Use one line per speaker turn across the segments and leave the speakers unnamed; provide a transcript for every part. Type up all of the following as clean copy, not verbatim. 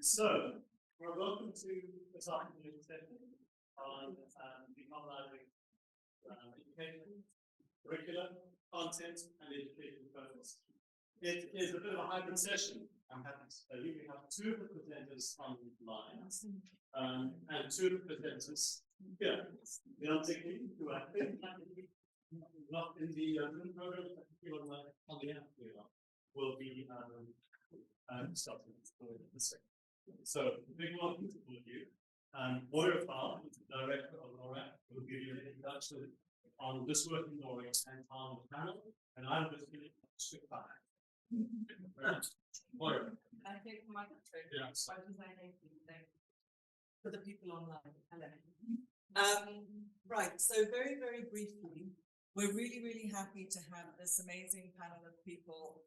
So, we're welcome to this afternoon session on decolonising education, curriculum, content, and education purpose. It is a bit of a hybrid session. I'm happy to tell you we have two of the presenters online and two of the presenters here. Particularly who I think not in the program, on the app will be starting the second. So, big welcome to all of you. Moira Farr, the director of NORAC, will give you an introduction on this work in Norway and on the panel, and I'm just going to stick back. Moira.
I take the microphone.
Yeah.
For the people online. Hello. Right, so very, very briefly, we're really, really happy to have this amazing panel of people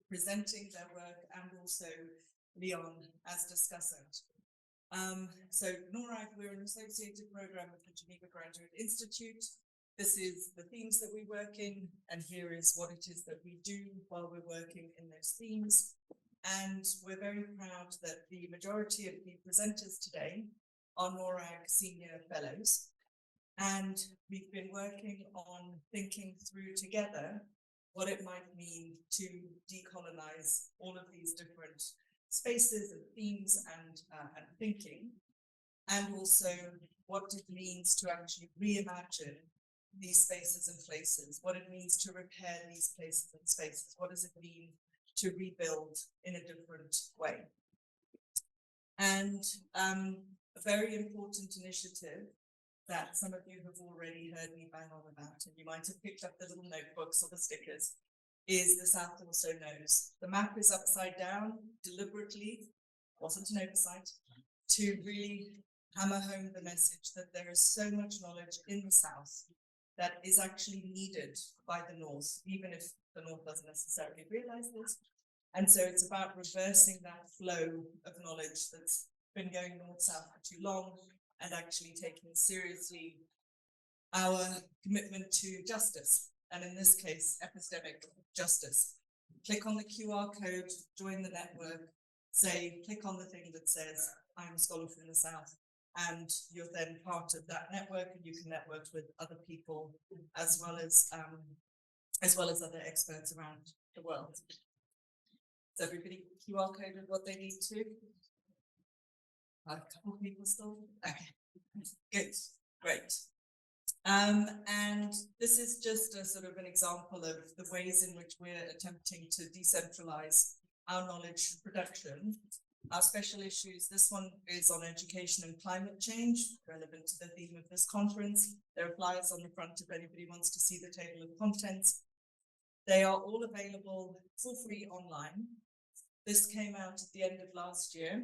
presenting their work and also Leon as discussant. So NORAC, we're an associated program of the Geneva Graduate Institute. This is the themes that we work in, and here is what it is that we do while we're working in those themes. And we're very proud that the majority of the presenters today are NORAC senior fellows. And we've been working on thinking through together what it might mean to decolonize all of these different spaces and themes and thinking, and also what it means to actually reimagine these spaces and places, what it means to repair these places and spaces, what does it mean to rebuild in a different way. And a very important initiative that some of you have already heard me bang on about, and you might have picked up the little notebooks or the stickers, is the South Also Knows. The map is upside down deliberately, wasn't an oversight, to really hammer home the message that there is so much knowledge in the South that is actually needed by the North, even if the North doesn't necessarily realize this. And so it's about reversing that flow of knowledge that's been going north-south for too long, and actually taking seriously our commitment to justice, and in this case, epistemic justice. Click on the QR code, join the network, click on the thing that says, I'm a scholar from the South, and you're then part of that network, and you can network with other people as well as other experts around the world. Is everybody QR coded what they need to? A couple of people still? Okay, good, great. And this is just a sort of an example of the ways in which we're attempting to decentralize our knowledge production. Our special issues, this one is on education and climate change, relevant to the theme of this conference. There are flyers on the front if anybody wants to see the table of contents. They are all available for free online. This came out at the end of last year.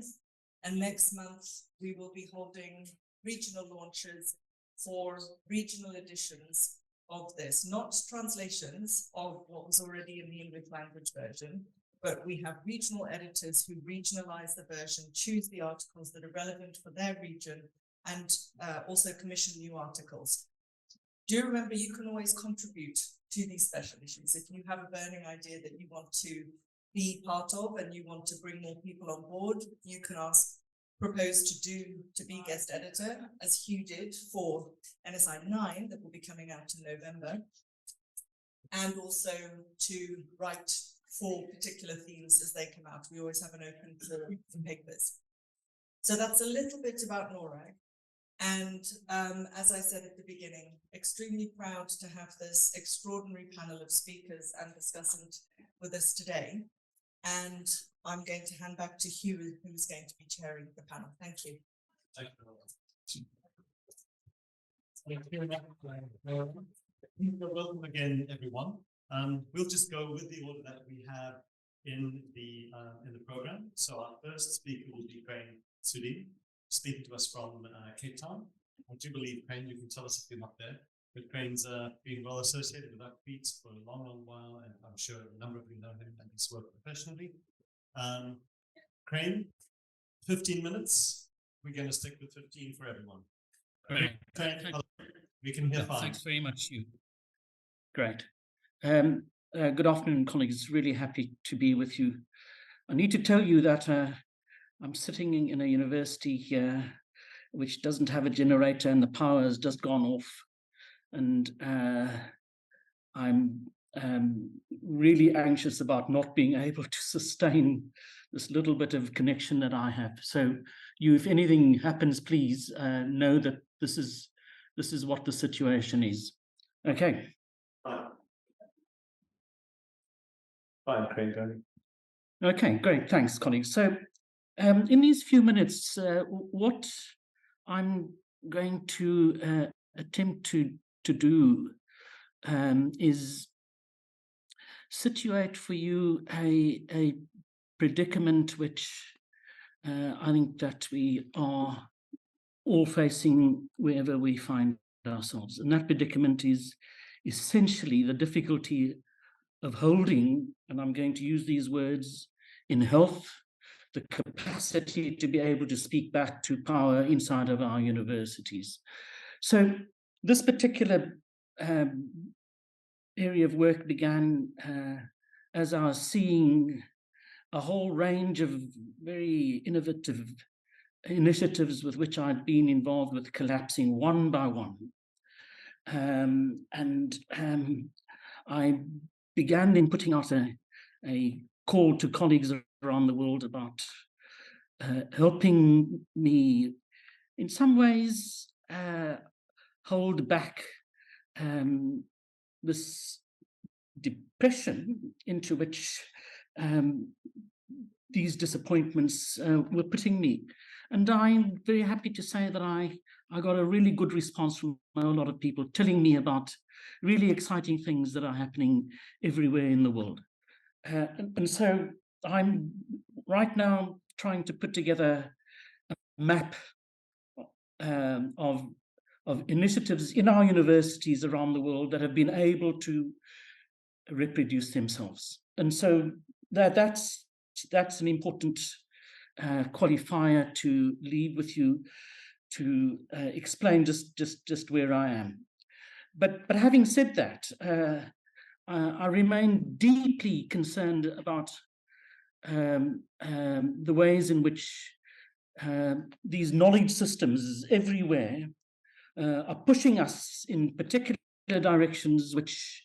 And next month, we will be holding regional launches for regional editions of this, not translations of what was already in the English language version, but we have regional editors who regionalize the version, choose the articles that are relevant for their region, and also commission new articles. Do remember, you can always contribute to these special issues. If you have a burning idea that you want to be part of and you want to bring more people on board, you can propose to be guest editor, as Hugh did for NSI 9 that will be coming out in November, and also to write for particular themes as they come out. We always have an open for papers. So that's a little bit about NORAC. And as I said at the beginning, extremely proud to have this extraordinary panel of speakers and discussant with us today. And I'm going to hand back to Hugh, who's going to be chairing the panel. Thank you.
Thank you. Welcome again, everyone. We'll just go with the order that we have in the program. So our first speaker will be Crane Sudi, speaking to us from Cape Town. I do believe, Crane, you can tell us if you're not there, but Crane's been well associated with UKFIET for a long, long while, and I'm sure a number of you know him and he's worked professionally. Crane, 15 minutes. We're going to stick with 15 for everyone.
Great.
Crane, we can hear fine.
Thanks very much, Hugh. Great. Good afternoon, colleagues. Really happy to be with you. I need to tell you that I'm sitting in a university here which doesn't have a generator and the power has just gone off. And I'm really anxious about not being able to sustain this little bit of connection that I have. So you, if anything happens, please know that this is what the situation is. Okay.
Fine, Craig.
Okay, great. Thanks, colleagues. So in these few minutes, what I'm going to attempt to do is situate for you a predicament which I think that we are all facing wherever we find ourselves. And that predicament is essentially the difficulty of holding, and I'm going to use these words, in health, the capacity to be able to speak back to power inside of our universities. So this particular area of work began as I was seeing a whole range of very innovative initiatives with which I'd been involved with collapsing one by one. I began then putting out a call to colleagues around the world about helping me in some ways hold back this depression into which these disappointments were putting me. And I'm very happy to say that I got a really good response from a lot of people telling me about really exciting things that are happening everywhere in the world. And so I'm right now trying to put together a map of initiatives in our universities around the world that have been able to reproduce themselves. And so that's an important qualifier to leave with you to explain just where I am. But having said that, I remain deeply concerned about the ways in which these knowledge systems everywhere are pushing us in particular directions which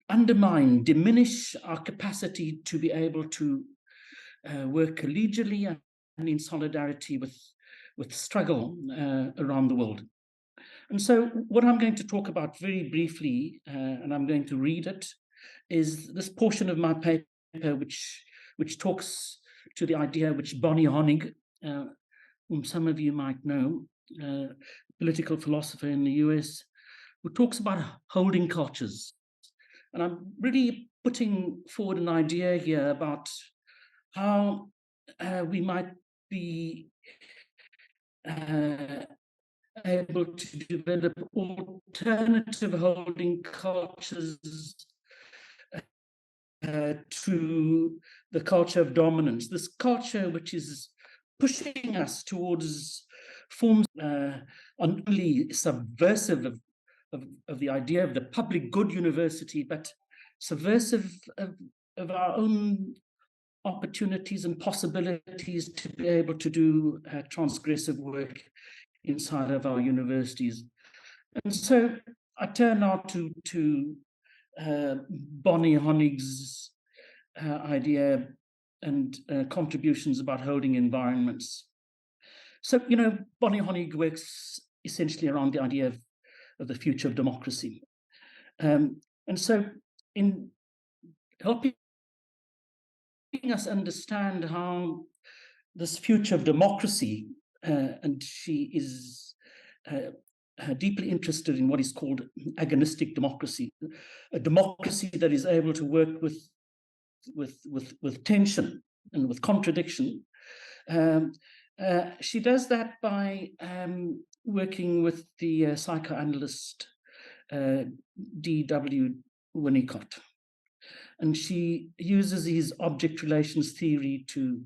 undermine, diminish our capacity to be able to work collegially and in solidarity with struggle around the world. And so what I'm going to talk about very briefly, and I'm going to read it, is this portion of my paper which talks to the idea which Bonnie Honig, whom some of you might know, political philosopher in the US, who talks about holding cultures. And I'm really putting forward an idea here about how we might be able to develop alternative holding cultures to the culture of dominance, this culture which is pushing us towards forms only subversive of the idea of the public good university, but subversive of our own opportunities and possibilities to be able to do transgressive work inside of our universities. And so I turn now to Bonnie Honig's idea and contributions about holding environments. So, you know, Bonnie Honig works essentially around the idea of the future of democracy. And so in helping us understand how this future of democracy, and she is deeply interested in what is called agonistic democracy, a democracy that is able to work with tension and with contradiction. She does that by working with the psychoanalyst D.W. Winnicott. And she uses his object relations theory to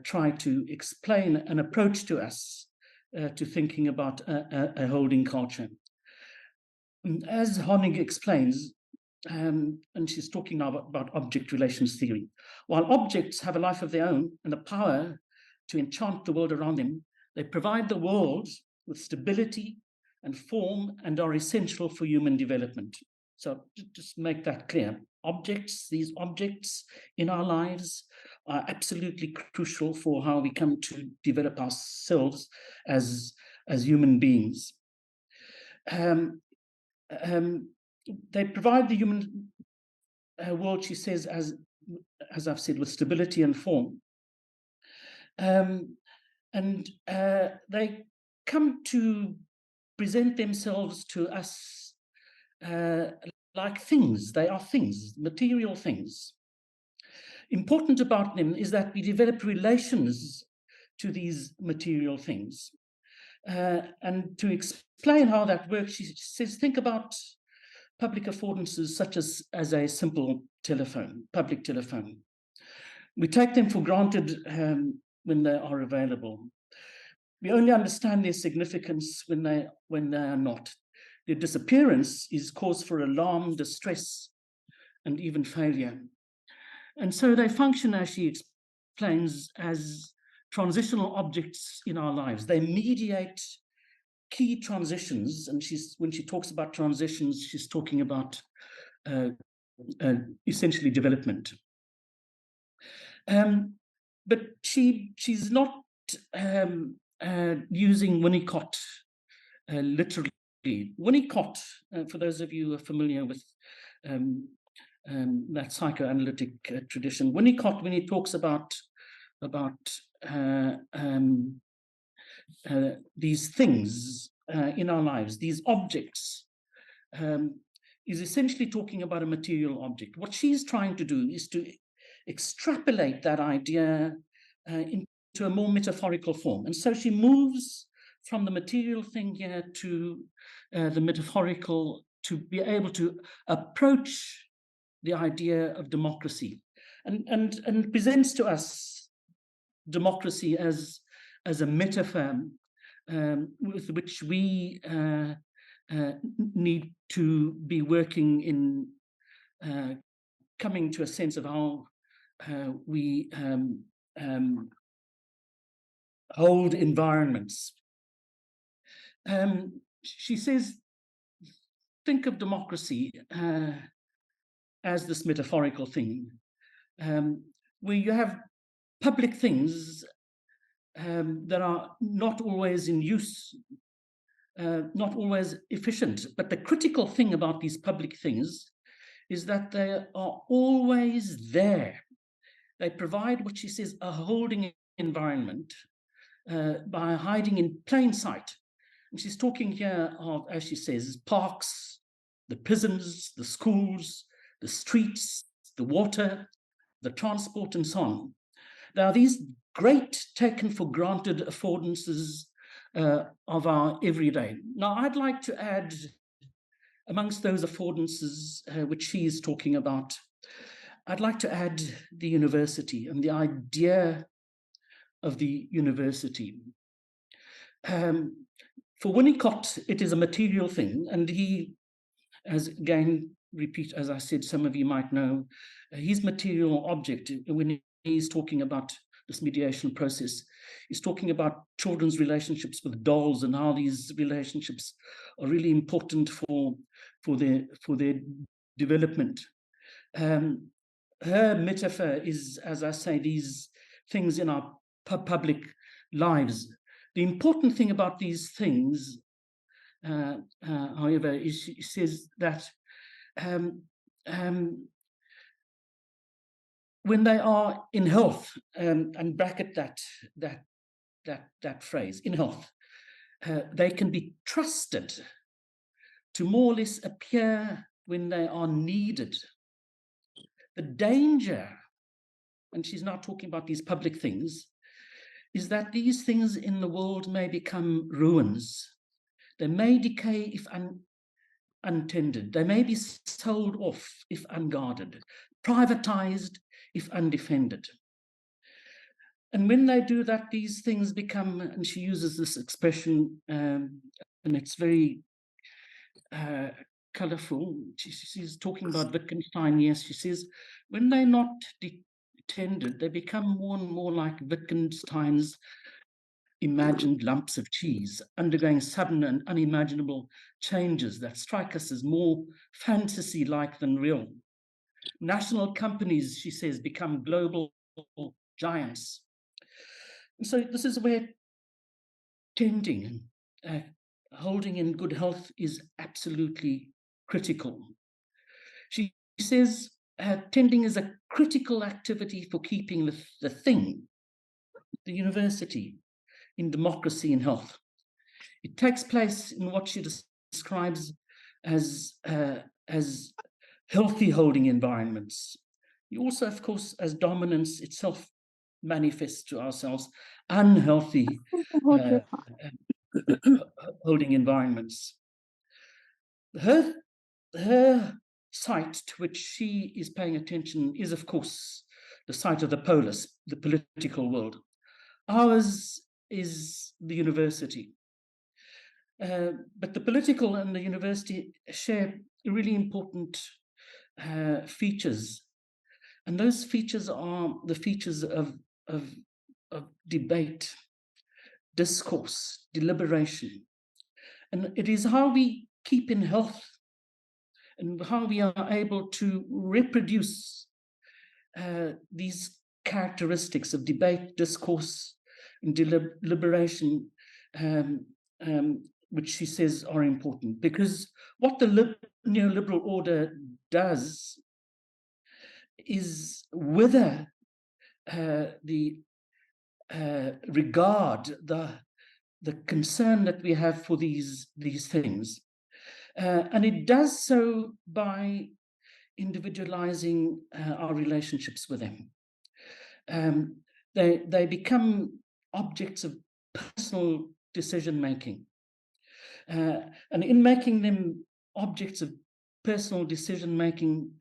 try to explain an approach to us to thinking about a holding culture. As Honig explains, and she's talking now about object relations theory. While objects have a life of their own and the power to enchant the world around them, they provide the world with stability and form and are essential for human development. So just make that clear. Objects, these objects in our lives are absolutely crucial for how we come to develop ourselves as human beings. They provide the human world, she says, as I've said, with stability and form. And they come to present themselves to us like things. They are things, material things. Important about them is that we develop relations to these material things. And to explain how that works, she says, think about public affordances such as a simple telephone, public telephone. We take them for granted when they are available. We only understand their significance when they are not. Their disappearance is cause for alarm, distress, and even failure. And so they function, as she explains, as transitional objects in our lives. They mediate key transitions, and when she talks about transitions, she's talking about essentially development. But she's not using Winnicott literally. Winnicott, for those of you who are familiar with that psychoanalytic tradition, Winnicott, when he talks about these things in our lives, these objects, is essentially talking about a material object. What she's trying to do is to extrapolate that idea into a more metaphorical form. And so she moves from the material thing here to the metaphorical, to be able to approach the idea of democracy, and presents to us democracy as a metaphor with which we need to be working in coming to a sense of how we hold environments. She says, think of democracy as this metaphorical thing, where you have public things that are not always in use, not always efficient. But the critical thing about these public things is that they are always there. They provide what she says, a holding environment by hiding in plain sight. And she's talking here of, as she says, parks, the prisons, the schools, the streets, the water, the transport, and so on. Now, these great taken for granted affordances of our everyday. Now, I'd like to add, amongst those affordances which she is talking about, I'd like to add the university and the idea of the university. For Winnicott, it is a material thing, and he, as again, repeat, as I said, some of you might know, his material object, when he's talking about this mediation process, he's talking about children's relationships with dolls and how these relationships are really important for their development. Her metaphor is, as I say, these things in our public lives. The important thing about these things, however, is she says that when they are in health, and bracket that phrase, in health, they can be trusted to more or less appear when they are needed. The danger, and she's now talking about these public things, is that these things in the world may become ruins. They may decay if untended. They may be sold off if unguarded, privatized if undefended. And when they do that, these things become, and she uses this expression, and it's very colourful. She's talking about Wittgenstein, yes. She says, when they're not tended, they become more and more like Wittgenstein's imagined lumps of cheese, undergoing sudden and unimaginable changes that strike us as more fantasy-like than real. National companies, she says, become global giants. And so this is where tending and holding in good health is absolutely critical. She says tending is a critical activity for keeping the thing, the university, in democracy and health. It takes place in what she describes as healthy holding environments. You also, of course, as dominance itself manifests to ourselves, unhealthy holding environments. Her site to which she is paying attention is, of course, the site of the polis, the political world. Ours is the university. But the political and the university share really important features. And those features are the features of debate, discourse, deliberation. And it is how we keep in health and how we are able to reproduce these characteristics of debate, discourse, and deliberation, which she says are important. Because what the neoliberal order does is wither the regard, the concern that we have for these things. And it does so by individualizing our relationships with them. They become objects of personal decision-making. And in making them objects of personal decision-making,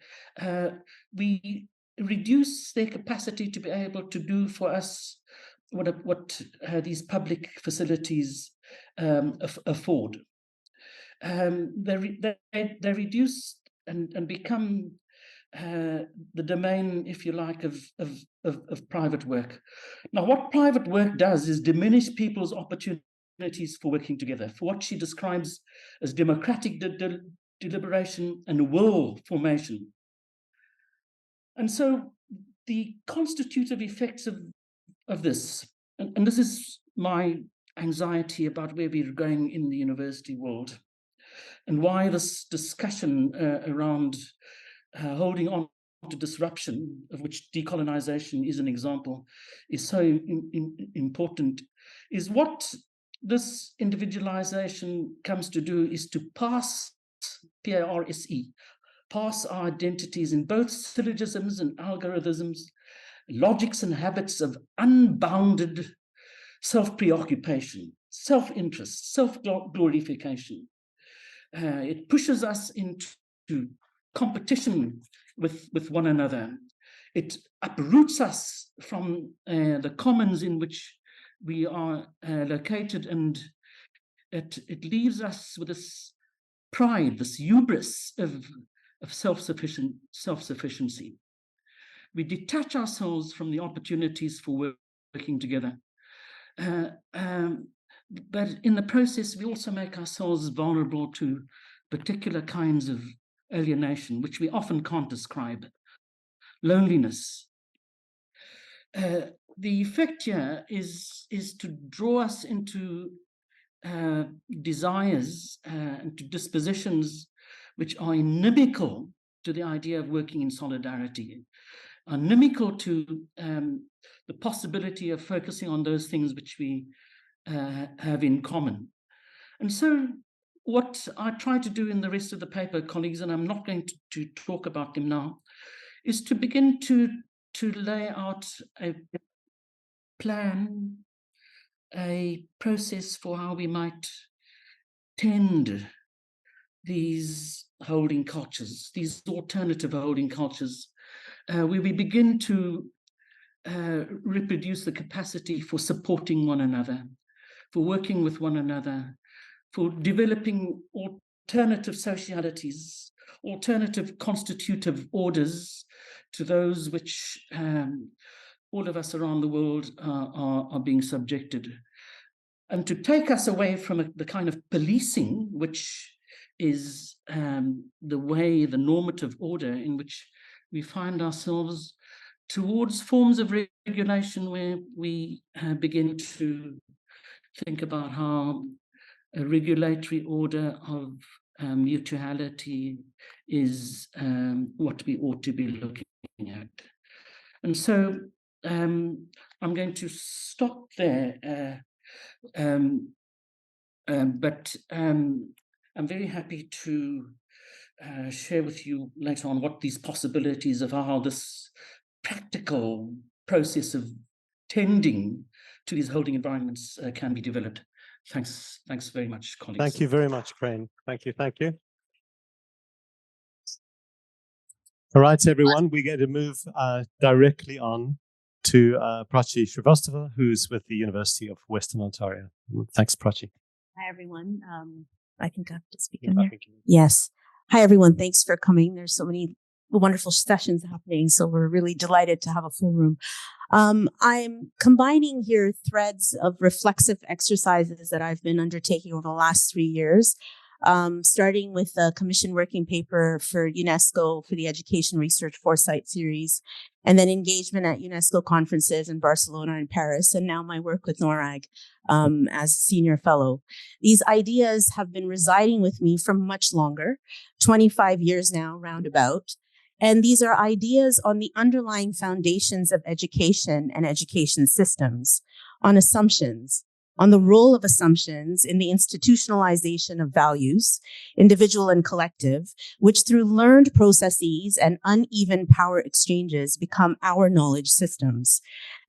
we reduce their capacity to be able to do for us what these public facilities afford. They reduce and become the domain, if you like, of private work. Now, what private work does is diminish people's opportunities for working together, for what she describes as democratic deliberation and will formation. And so the constitutive effects of this, and this is my anxiety about where we're going in the university world, and why this discussion around holding on to disruption, of which decolonization is an example, is so important, is what this individualization comes to do is to pass, P-A-R-S-E, pass our identities in both syllogisms and algorithms, logics and habits of unbounded self-preoccupation, self-interest, self-glorification. It pushes us into competition with one another. It uproots us from the commons in which we are located, and it leaves us with this pride, this hubris of self-sufficiency. We detach ourselves from the opportunities for working together. But in the process, we also make ourselves vulnerable to particular kinds of alienation, which we often can't describe. Loneliness. The effect here is to draw us into desires and to dispositions which are inimical to the idea of working in solidarity, are inimical to the possibility of focusing on those things which we have in common. And so what I try to do in the rest of the paper, colleagues, and I'm not going to talk about them now, is to begin to lay out a plan, a process for how we might tend these holding cultures, these alternative holding cultures, where we begin to reproduce the capacity for supporting one another, for working with one another, for developing alternative socialities, alternative constitutive orders to those which all of us around the world are being subjected. And to take us away from the kind of policing, which is the way, the normative order in which we find ourselves, towards forms of regulation where we begin to think about how a regulatory order of mutuality is what we ought to be looking at. And so I'm going to stop there, but I'm very happy to share with you later on what these possibilities of how this practical process of tending to these holding environments can be developed. Thanks very much, colleagues.
Thank you very much, Crane. Thank you. All right, everyone, we're going to move directly on to Prachi Srivastava, who's with the University of Western Ontario. Thanks, Prachi.
Hi, everyone. I think I have to speak in there. Yes. Hi, everyone. Thanks for coming. There's so many wonderful sessions happening, so we're really delighted to have a full room. I'm combining here threads of reflexive exercises that I've been undertaking over the last 3 years, starting with the commission working paper for UNESCO for the Education Research Foresight series, and then engagement at UNESCO conferences in Barcelona and Paris, and now my work with NORAG as senior fellow. These ideas have been residing with me for much longer, 25 years now, roundabout. And these are ideas on the underlying foundations of education and education systems, on assumptions, on the role of assumptions in the institutionalization of values, individual and collective, which through learned processes and uneven power exchanges become our knowledge systems,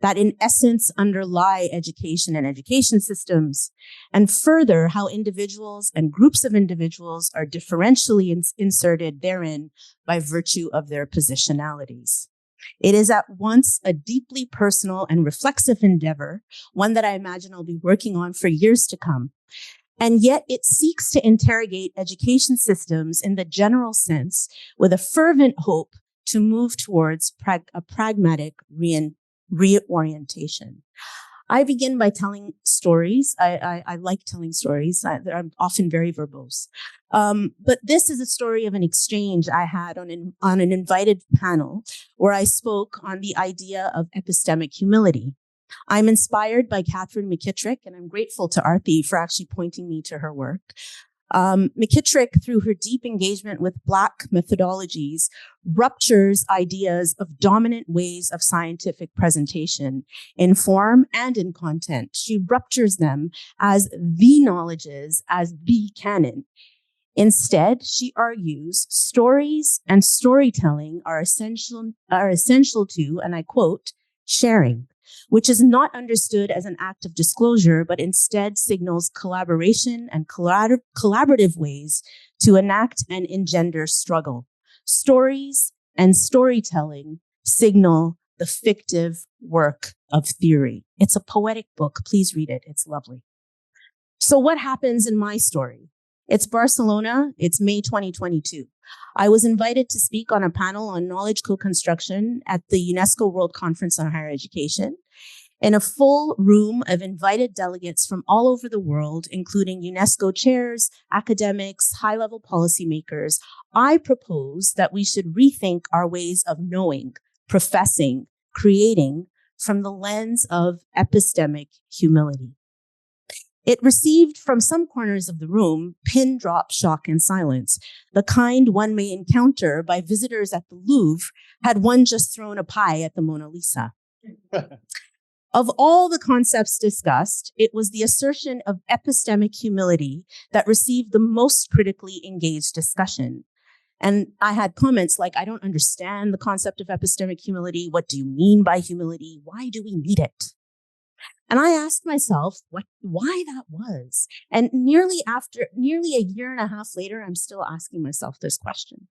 that in essence underlie education and education systems, and further how individuals and groups of individuals are differentially inserted therein by virtue of their positionalities. It is at once a deeply personal and reflexive endeavor, one that I imagine I'll be working on for years to come. And yet it seeks to interrogate education systems in the general sense with a fervent hope to move towards a pragmatic reorientation. I begin by telling stories. I like telling stories. I'm often very verbose. But this is a story of an exchange I had on an invited panel where I spoke on the idea of epistemic humility. I'm inspired by Catherine McKittrick, and I'm grateful to Arthi for actually pointing me to her work. McKittrick, through her deep engagement with Black methodologies, ruptures ideas of dominant ways of scientific presentation in form and in content. She ruptures them as the knowledges, as the canon. Instead, she argues stories and storytelling are essential to, and I quote, sharing, which is not understood as an act of disclosure, but instead signals collaboration and collaborative ways to enact and engender struggle. Stories and storytelling signal the fictive work of theory. It's a poetic book. Please read it. It's lovely. So what happens in my story? It's Barcelona. It's May 2022. I was invited to speak on a panel on knowledge co-construction at the UNESCO World Conference on Higher Education. In a full room of invited delegates from all over the world, including UNESCO chairs, academics, high-level policymakers, I propose that we should rethink our ways of knowing, professing, creating from the lens of epistemic humility. It received from some corners of the room pin drop shock and silence, the kind one may encounter by visitors at the Louvre had one just thrown a pie at the Mona Lisa. Of all the concepts discussed, it was the assertion of epistemic humility that received the most critically engaged discussion. And I had comments like, I don't understand the concept of epistemic humility. What do you mean by humility? Why do we need it? And I asked myself why that was. And nearly a year and a half later, I'm still asking myself this question.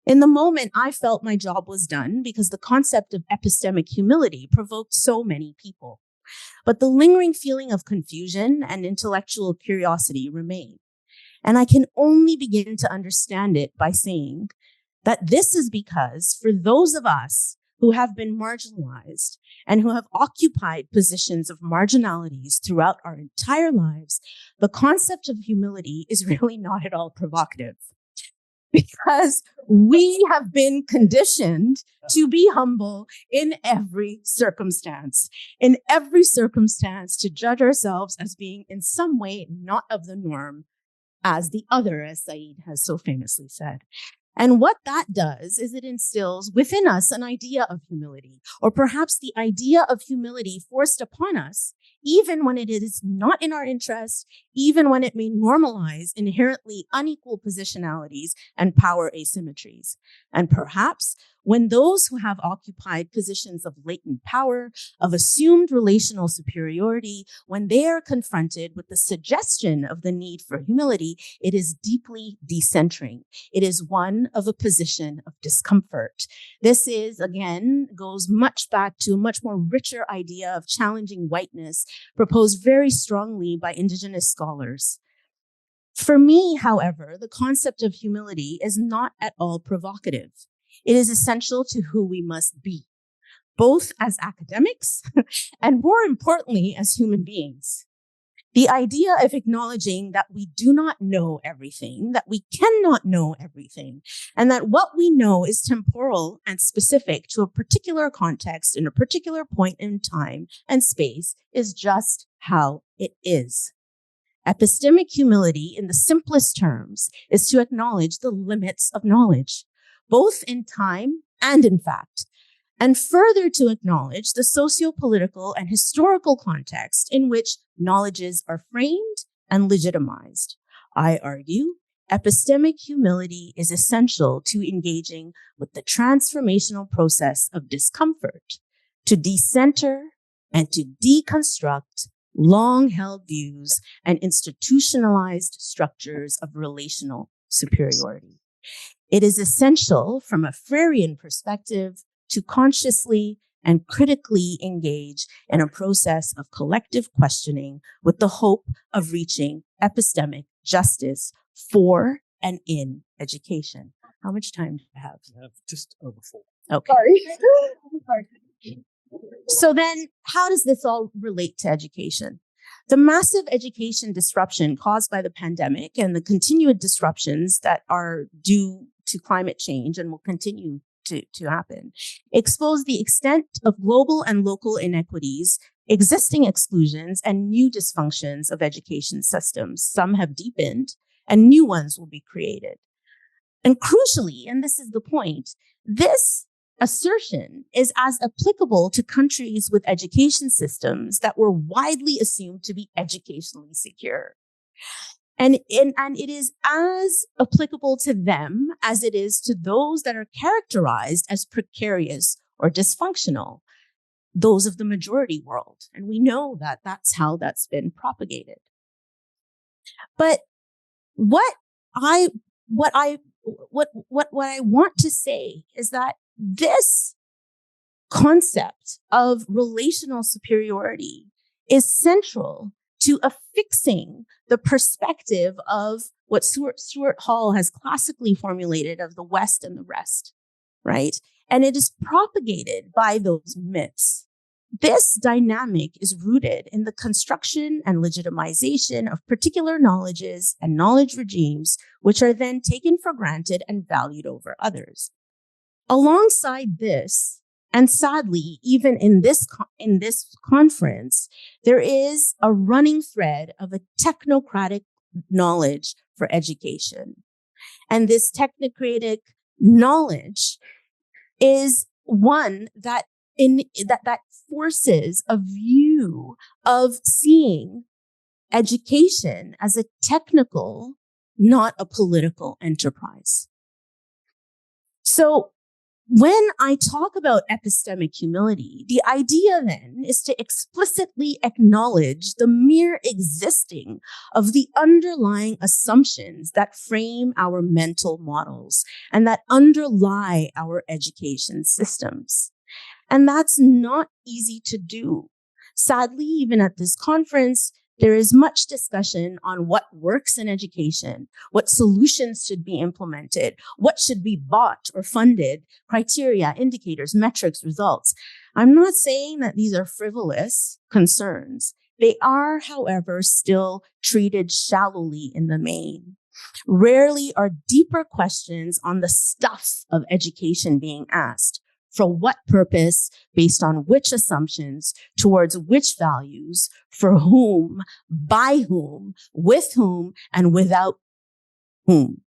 In the moment, I felt my job was done because the concept of epistemic humility provoked so many people. But the lingering feeling of confusion and intellectual curiosity remained. And I can only begin to understand it by saying that this is because for those of us who have been marginalized and who have occupied positions of marginalities throughout our entire lives, the concept of humility is really not at all provocative. Because we have been conditioned to be humble in every circumstance, to judge ourselves as being in some way not of the norm, as the other, as Said has so famously said. And what that does is it instills within us an idea of humility, or perhaps the idea of humility forced upon us, even when it is not in our interest, even when it may normalize inherently unequal positionalities and power asymmetries. And perhaps when those who have occupied positions of latent power, of assumed relational superiority, when they are confronted with the suggestion of the need for humility, it is deeply decentering. It is one of a position of discomfort. This is, again, goes much back to a much more richer idea of challenging whiteness proposed very strongly by Indigenous scholars. For me, however, the concept of humility is not at all provocative. It is essential to who we must be, both as academics and, more importantly, as human beings. The idea of acknowledging that we do not know everything, that we cannot know everything, and that what we know is temporal and specific to a particular context in a particular point in time and space is just how it is. Epistemic humility, in the simplest terms, is to acknowledge the limits of knowledge, both in time and in fact, and further to acknowledge the socio-political and historical context in which knowledges are framed and legitimized. I argue epistemic humility is essential to engaging with the transformational process of discomfort, to decenter and to deconstruct long-held views and institutionalized structures of relational superiority. It is essential from a Freirean perspective to consciously and critically engage in a process of collective questioning with the hope of reaching epistemic justice for and in education. How much time do you have?
We have just over 4.
Okay. Sorry. So then, how does this all relate to education? The massive education disruption caused by the pandemic and the continued disruptions that are due to climate change and will continue to happen expose the extent of global and local inequities, existing exclusions, and new dysfunctions of education systems. Some have deepened and new ones will be created. And crucially, and this is the point, this assertion is as applicable to countries with education systems that were widely assumed to be educationally secure. And it is as applicable to them as it is to those that are characterized as precarious or dysfunctional, those of the majority world. And we know that that's how that's been propagated. But what I want to say is that this concept of relational superiority is central to affixing the perspective of what Stuart Hall has classically formulated of the West and the rest, right? And it is propagated by those myths. This dynamic is rooted in the construction and legitimization of particular knowledges and knowledge regimes, which are then taken for granted and valued over others. Alongside this, and sadly, even in this conference, there is a running thread of a technocratic knowledge for education. And this technocratic knowledge is one that forces a view of seeing education as a technical, not a political enterprise. So when I talk about epistemic humility, the idea then is to explicitly acknowledge the mere existing of the underlying assumptions that frame our mental models and that underlie our education systems. And that's not easy to do. Sadly, even at this conference, There is much discussion on what works in education, what solutions should be implemented, what should be bought or funded, criteria, indicators, metrics, results. I'm not saying that these are frivolous concerns. They are, however, still treated shallowly in the main. Rarely are deeper questions on the stuff of education being asked. For what purpose, based on which assumptions, towards which values, for whom, by whom, with whom, and without whom.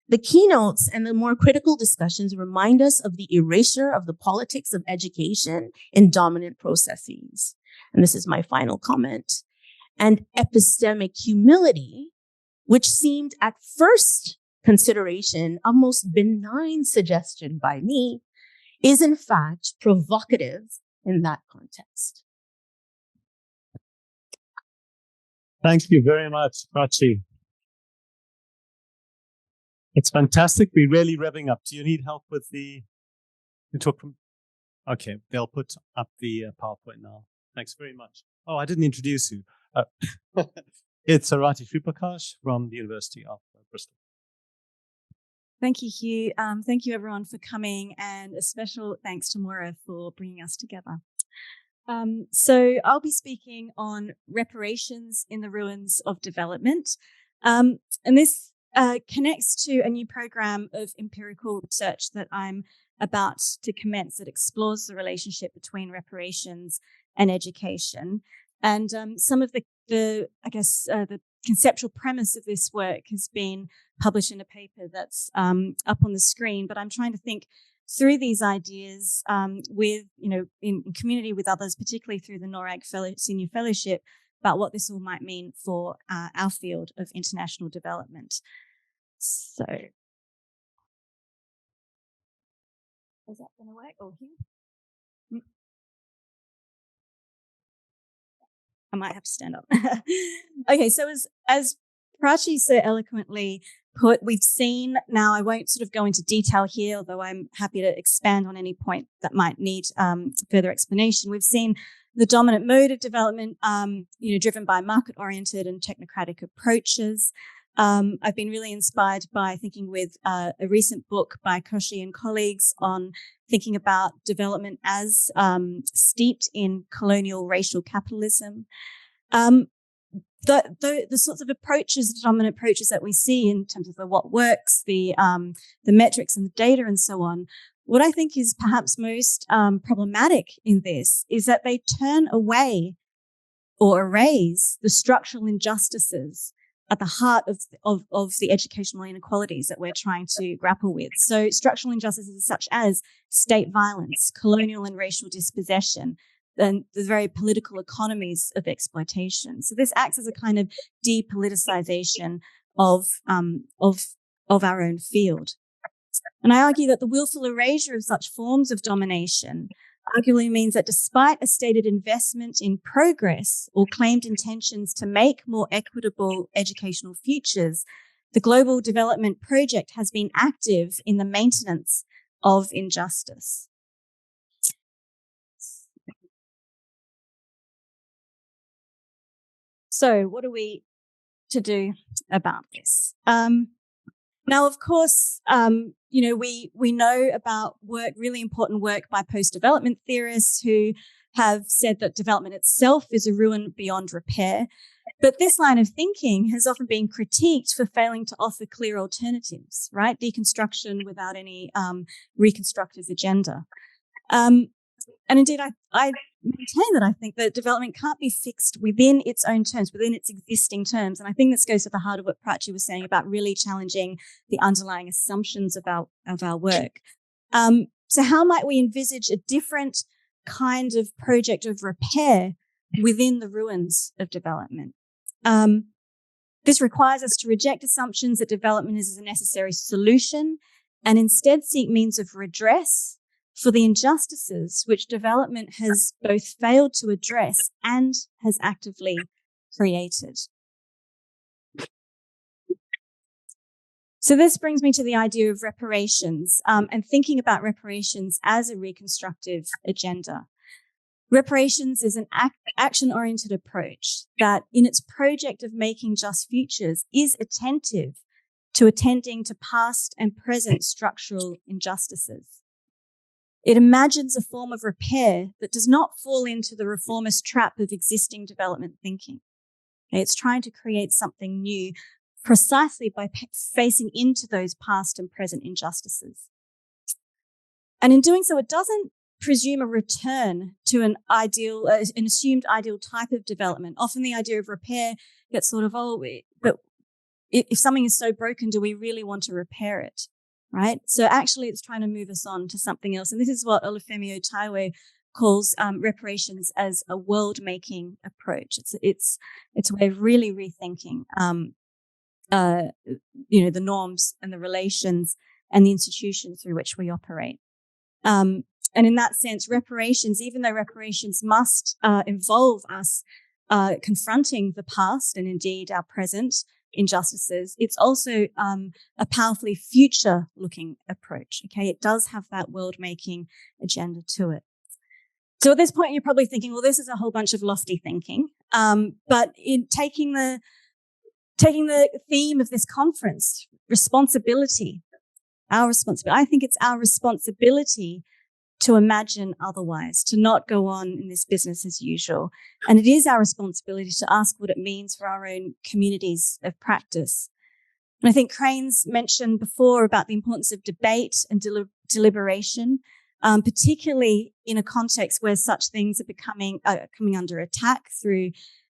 The keynotes and the more critical discussions remind us of the erasure of the politics of education in dominant processes. And this is my final comment. And epistemic humility, which seemed at first consideration a most benign suggestion by me, is in fact provocative in that context.
Thank you very much, Prachi. It's fantastic. We're really revving up. Do you need help with the talk from? Okay, they'll put up the PowerPoint now. Thanks very much. Oh, I didn't introduce you. It's Arati Sriprakash from the University of Bristol.
Thank you, Hugh. Thank you, everyone, for coming, and a special thanks to Maura for bringing us together. So I'll be speaking on reparations in the ruins of development. And this connects to a new program of empirical research that I'm about to commence that explores the relationship between reparations and education. And some of the conceptual premise of this work has been published in a paper that's up on the screen, but I'm trying to think through these ideas with, in community with others, particularly through the NORAG Senior Fellowship, about what this all might mean for our field of international development. So, is that going to work? Oh, here? I might have to stand up. Okay, so as Prachi so eloquently put, we've seen, now I won't sort of go into detail here, although I'm happy to expand on any point that might need further explanation. We've seen the dominant mode of development, driven by market-oriented and technocratic approaches. I've been really inspired by thinking with a recent book by Koshi and colleagues on thinking about development as steeped in colonial racial capitalism. The sorts of approaches, the dominant approaches that we see in terms of what works, the metrics and the data and so on, what I think is perhaps most problematic in this is that they turn away or erase the structural injustices at the heart of the educational inequalities that we're trying to grapple with. So structural injustices such as state violence, colonial and racial dispossession, and the very political economies of exploitation. So this acts as a kind of depoliticization of our own field. And I argue that the willful erasure of such forms of domination arguably means that despite a stated investment in progress or claimed intentions to make more equitable educational futures, the global development project has been active in the maintenance of injustice. So what are we to do about this? Now, of course, we know about work, really important work by post-development theorists who have said that development itself is a ruin beyond repair. But this line of thinking has often been critiqued for failing to offer clear alternatives, right? Deconstruction without any reconstructive agenda. And indeed, I maintain that I think that development can't be fixed within its own terms, within its existing terms. And I think this goes to the heart of what Prachi was saying about really challenging the underlying assumptions of our work. So how might we envisage a different kind of project of repair within the ruins of development? This requires us to reject assumptions that development is a necessary solution and instead seek means of redress for the injustices which development has both failed to address and has actively created. So this brings me to the idea of reparations and thinking about reparations as a reconstructive agenda. Reparations is an action-oriented approach that, in its project of making just futures, is attentive to attending to past and present structural injustices. It imagines a form of repair that does not fall into the reformist trap of existing development thinking. It's trying to create something new precisely by facing into those past and present injustices. And in doing so, it doesn't presume a return to an assumed ideal type of development. Often the idea of repair gets sort of, but if something is so broken, do we really want to repair it? Right? So actually it's trying to move us on to something else. And this is what Olufemi Otaigwe calls reparations as a world-making approach. It's a way of really rethinking, the norms and the relations and the institutions through which we operate. And in that sense, reparations, even though reparations must involve us confronting the past and indeed our present injustices, it's also a powerfully future-looking approach. Okay, it does have that world-making agenda to it. So at this point, you're probably thinking, well, this is a whole bunch of lofty thinking. But in taking the theme of this conference, responsibility, our responsibility, I think it's our responsibility to imagine otherwise, to not go on in this business as usual. And it is our responsibility to ask what it means for our own communities of practice. And I think Crane's mentioned before about the importance of debate and deliberation, particularly in a context where such things are coming under attack through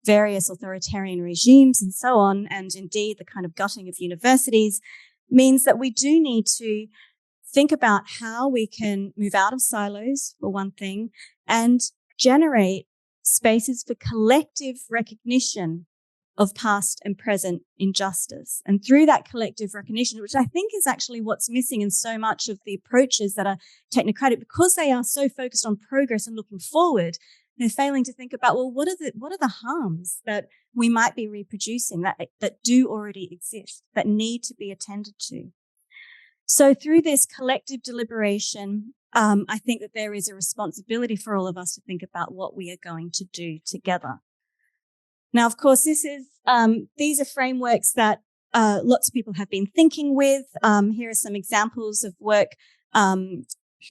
various authoritarian regimes and so on. And indeed, the kind of gutting of universities means that we do need to think about how we can move out of silos, for one thing, and generate spaces for collective recognition of past and present injustice. And through that collective recognition, which I think is actually what's missing in so much of the approaches that are technocratic, because they are so focused on progress and looking forward, they're failing to think about, well, what are the harms that we might be reproducing that do already exist, that need to be attended to? So through this collective deliberation, I think that there is a responsibility for all of us to think about what we are going to do together. Now, of course, these are frameworks that lots of people have been thinking with. Here are some examples of work,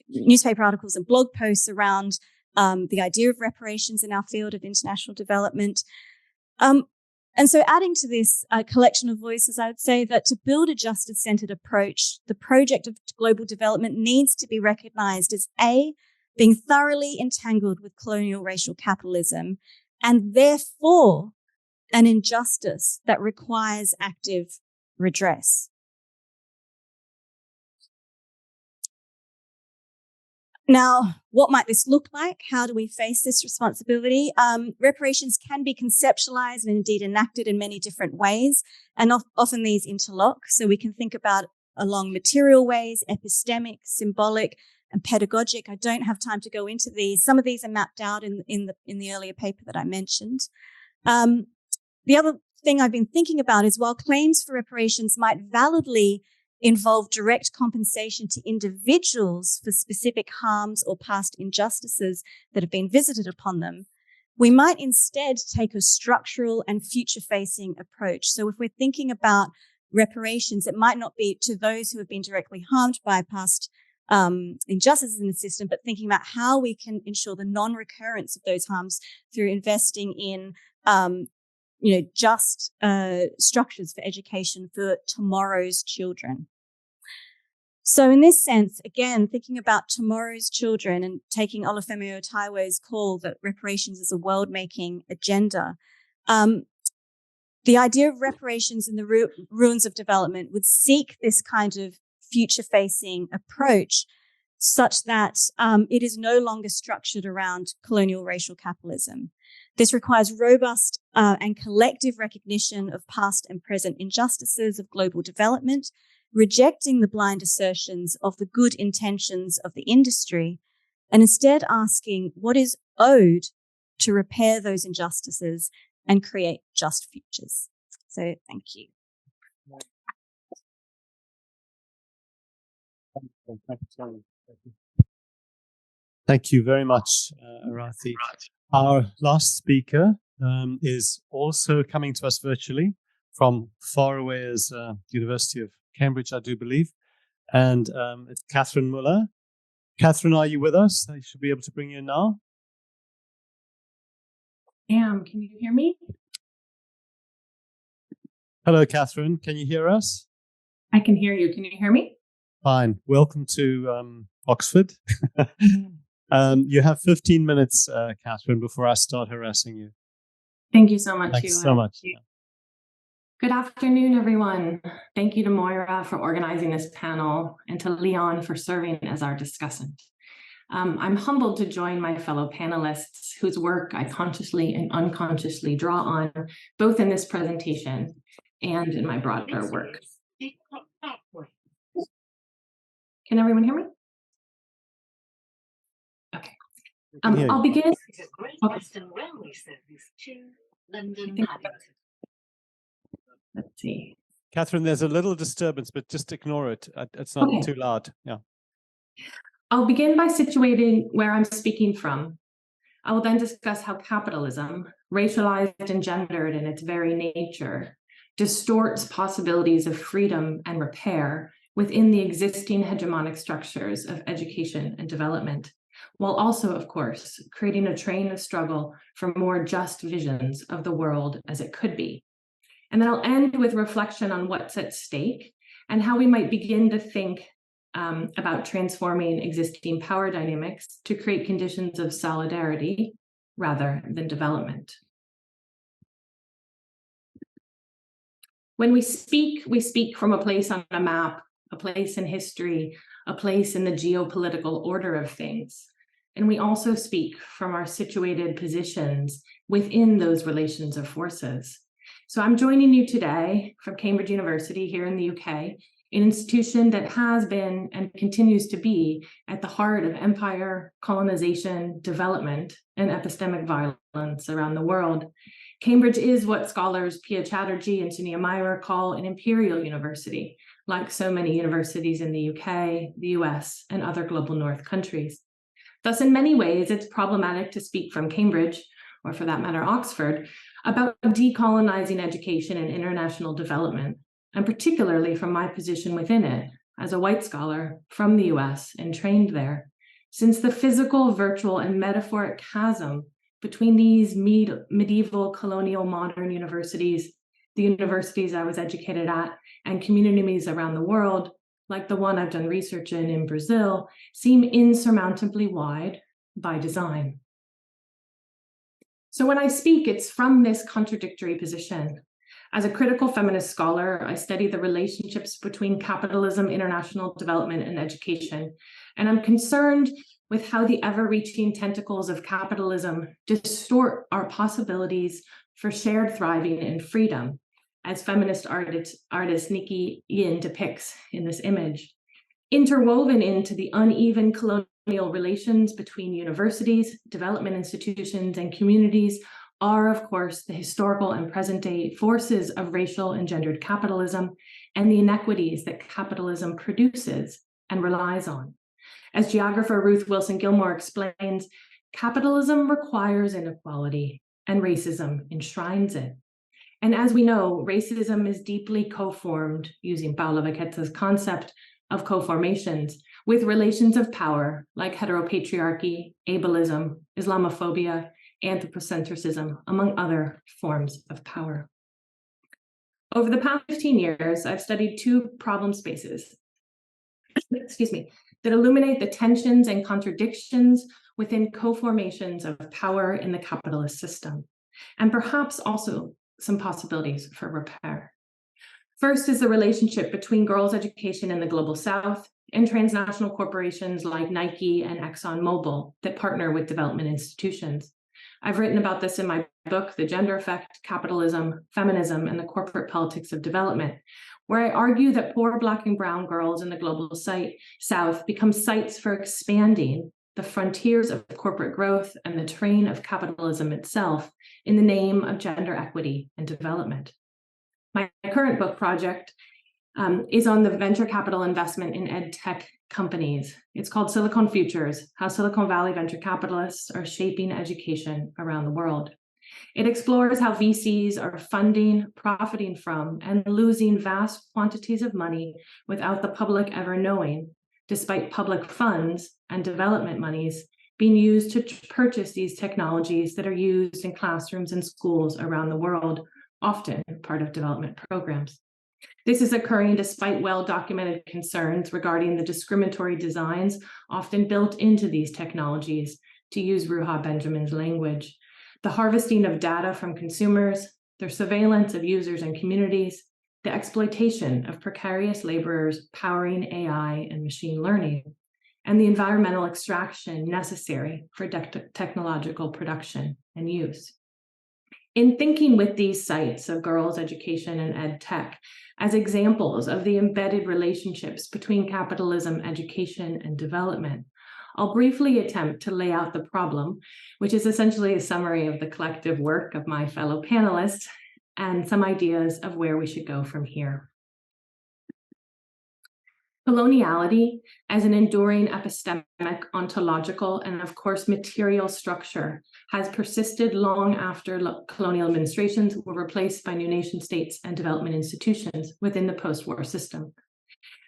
newspaper articles and blog posts around the idea of reparations in our field of international development. And so adding to this collection of voices, I would say that to build a justice-centered approach, the project of global development needs to be recognized as A, being thoroughly entangled with colonial racial capitalism, and therefore an injustice that requires active redress. Now, what might this look like? How do we face this responsibility? Reparations can be conceptualized and indeed enacted in many different ways, and often these interlock. So we can think about along material ways, epistemic, symbolic, and pedagogic. I don't have time to go into these. Some of these are mapped out in the earlier paper that I mentioned. The other thing I've been thinking about is while claims for reparations might validly involve direct compensation to individuals for specific harms or past injustices that have been visited upon them, we might instead take a structural and future-facing approach. So if we're thinking about reparations, it might not be to those who have been directly harmed by past injustices in the system, but thinking about how we can ensure the non-recurrence of those harms through investing in just structures for education for tomorrow's children. So in this sense, again, thinking about tomorrow's children and taking Olufemi Otaigwe's call that reparations is a world-making agenda, the idea of reparations in the ruins of development would seek this kind of future-facing approach such that it is no longer structured around colonial racial capitalism. This requires robust and collective recognition of past and present injustices of global development, rejecting the blind assertions of the good intentions of the industry, and instead asking what is owed to repair those injustices and create just futures. So thank you.
Thank you very much, Arathi. Our last speaker is also coming to us virtually from far away as University of Cambridge, I do believe. And it's Catherine Muller. Catherine, are you with us? I should be able to bring you in now.
Can you hear me?
Hello, Catherine. Can you hear us?
I can hear you. Can you hear me?
Fine. Welcome to Oxford. You have 15 minutes, Catherine, before I start harassing you.
Thank you so much.
Thanks so much.
Good afternoon, everyone. Thank you to Moira for organizing this panel and to Leon for serving as our discussant. I'm humbled to join my fellow panelists whose work I consciously and unconsciously draw on, both in this presentation and in my broader work. Can everyone hear me? Okay. I'll begin. Let's see.
Catherine, there's a little disturbance, but just ignore it. It's not too loud. Yeah.
I'll begin by situating where I'm speaking from. I will then discuss how capitalism, racialized and gendered in its very nature, distorts possibilities of freedom and repair within the existing hegemonic structures of education and development, while also, of course, creating a train of struggle for more just visions of the world as it could be. And then I'll end with reflection on what's at stake and how we might begin to think about transforming existing power dynamics to create conditions of solidarity rather than development. When we speak from a place on a map, a place in history, a place in the geopolitical order of things. And we also speak from our situated positions within those relations of forces. So I'm joining you today from Cambridge University here in the UK, an institution that has been and continues to be at the heart of empire, colonization, development, and epistemic violence around the world. Cambridge is what scholars Pia Chatterjee and Sunia Meyer call an imperial university, like so many universities in the UK, the US, and other global north countries. Thus, in many ways, it's problematic to speak from Cambridge, or for that matter, Oxford, about decolonizing education and international development, and particularly from my position within it as a white scholar from the US and trained there, since the physical, virtual, and metaphoric chasm between these medieval, colonial, modern universities, the universities I was educated at, and communities around the world, like the one I've done research in Brazil, seem insurmountably wide by design. So when I speak, it's from this contradictory position. As a critical feminist scholar, I study the relationships between capitalism, international development, and education. And I'm concerned with how the ever-reaching tentacles of capitalism distort our possibilities for shared thriving and freedom, as feminist artist Nikki Yin depicts in this image. Interwoven into the uneven colonial relations between universities, development institutions, and communities are, of course, the historical and present-day forces of racial and gendered capitalism and the inequities that capitalism produces and relies on. As geographer Ruth Wilson Gilmore explains, capitalism requires inequality and racism enshrines it. And as we know, racism is deeply co-formed, using Paula Vaqueta's concept of co-formations, with relations of power like heteropatriarchy, ableism, Islamophobia, anthropocentrism, among other forms of power. Over the past 15 years, I've studied two problem spaces, that illuminate the tensions and contradictions within co-formations of power in the capitalist system, and perhaps also some possibilities for repair. First is the relationship between girls' education in the global South and transnational corporations like Nike and ExxonMobil that partner with development institutions. I've written about this in my book, The Gender Effect, Capitalism, Feminism, and the Corporate Politics of Development, where I argue that poor Black and brown girls in the global South become sites for expanding the frontiers of corporate growth and the train of capitalism itself in the name of gender equity and development. My current book project is on the venture capital investment in ed tech companies. It's called Silicon Futures: How Silicon Valley Venture Capitalists Are Shaping Education Around the World. It explores how VCs are funding, profiting from, and losing vast quantities of money without the public ever knowing, despite public funds and development monies being used to purchase these technologies that are used in classrooms and schools around the world, often part of development programs. This is occurring despite well-documented concerns regarding the discriminatory designs often built into these technologies, to use Ruha Benjamin's language, the harvesting of data from consumers, their surveillance of users and communities, the exploitation of precarious laborers powering AI and machine learning, and the environmental extraction necessary for technological production and use. In thinking with these sites of girls' education and ed tech as examples of the embedded relationships between capitalism, education, and development, I'll briefly attempt to lay out the problem, which is essentially a summary of the collective work of my fellow panelists and some ideas of where we should go from here. Coloniality as an enduring epistemic, ontological, and of course material structure has persisted long after colonial administrations were replaced by new nation states and development institutions within the post-war system.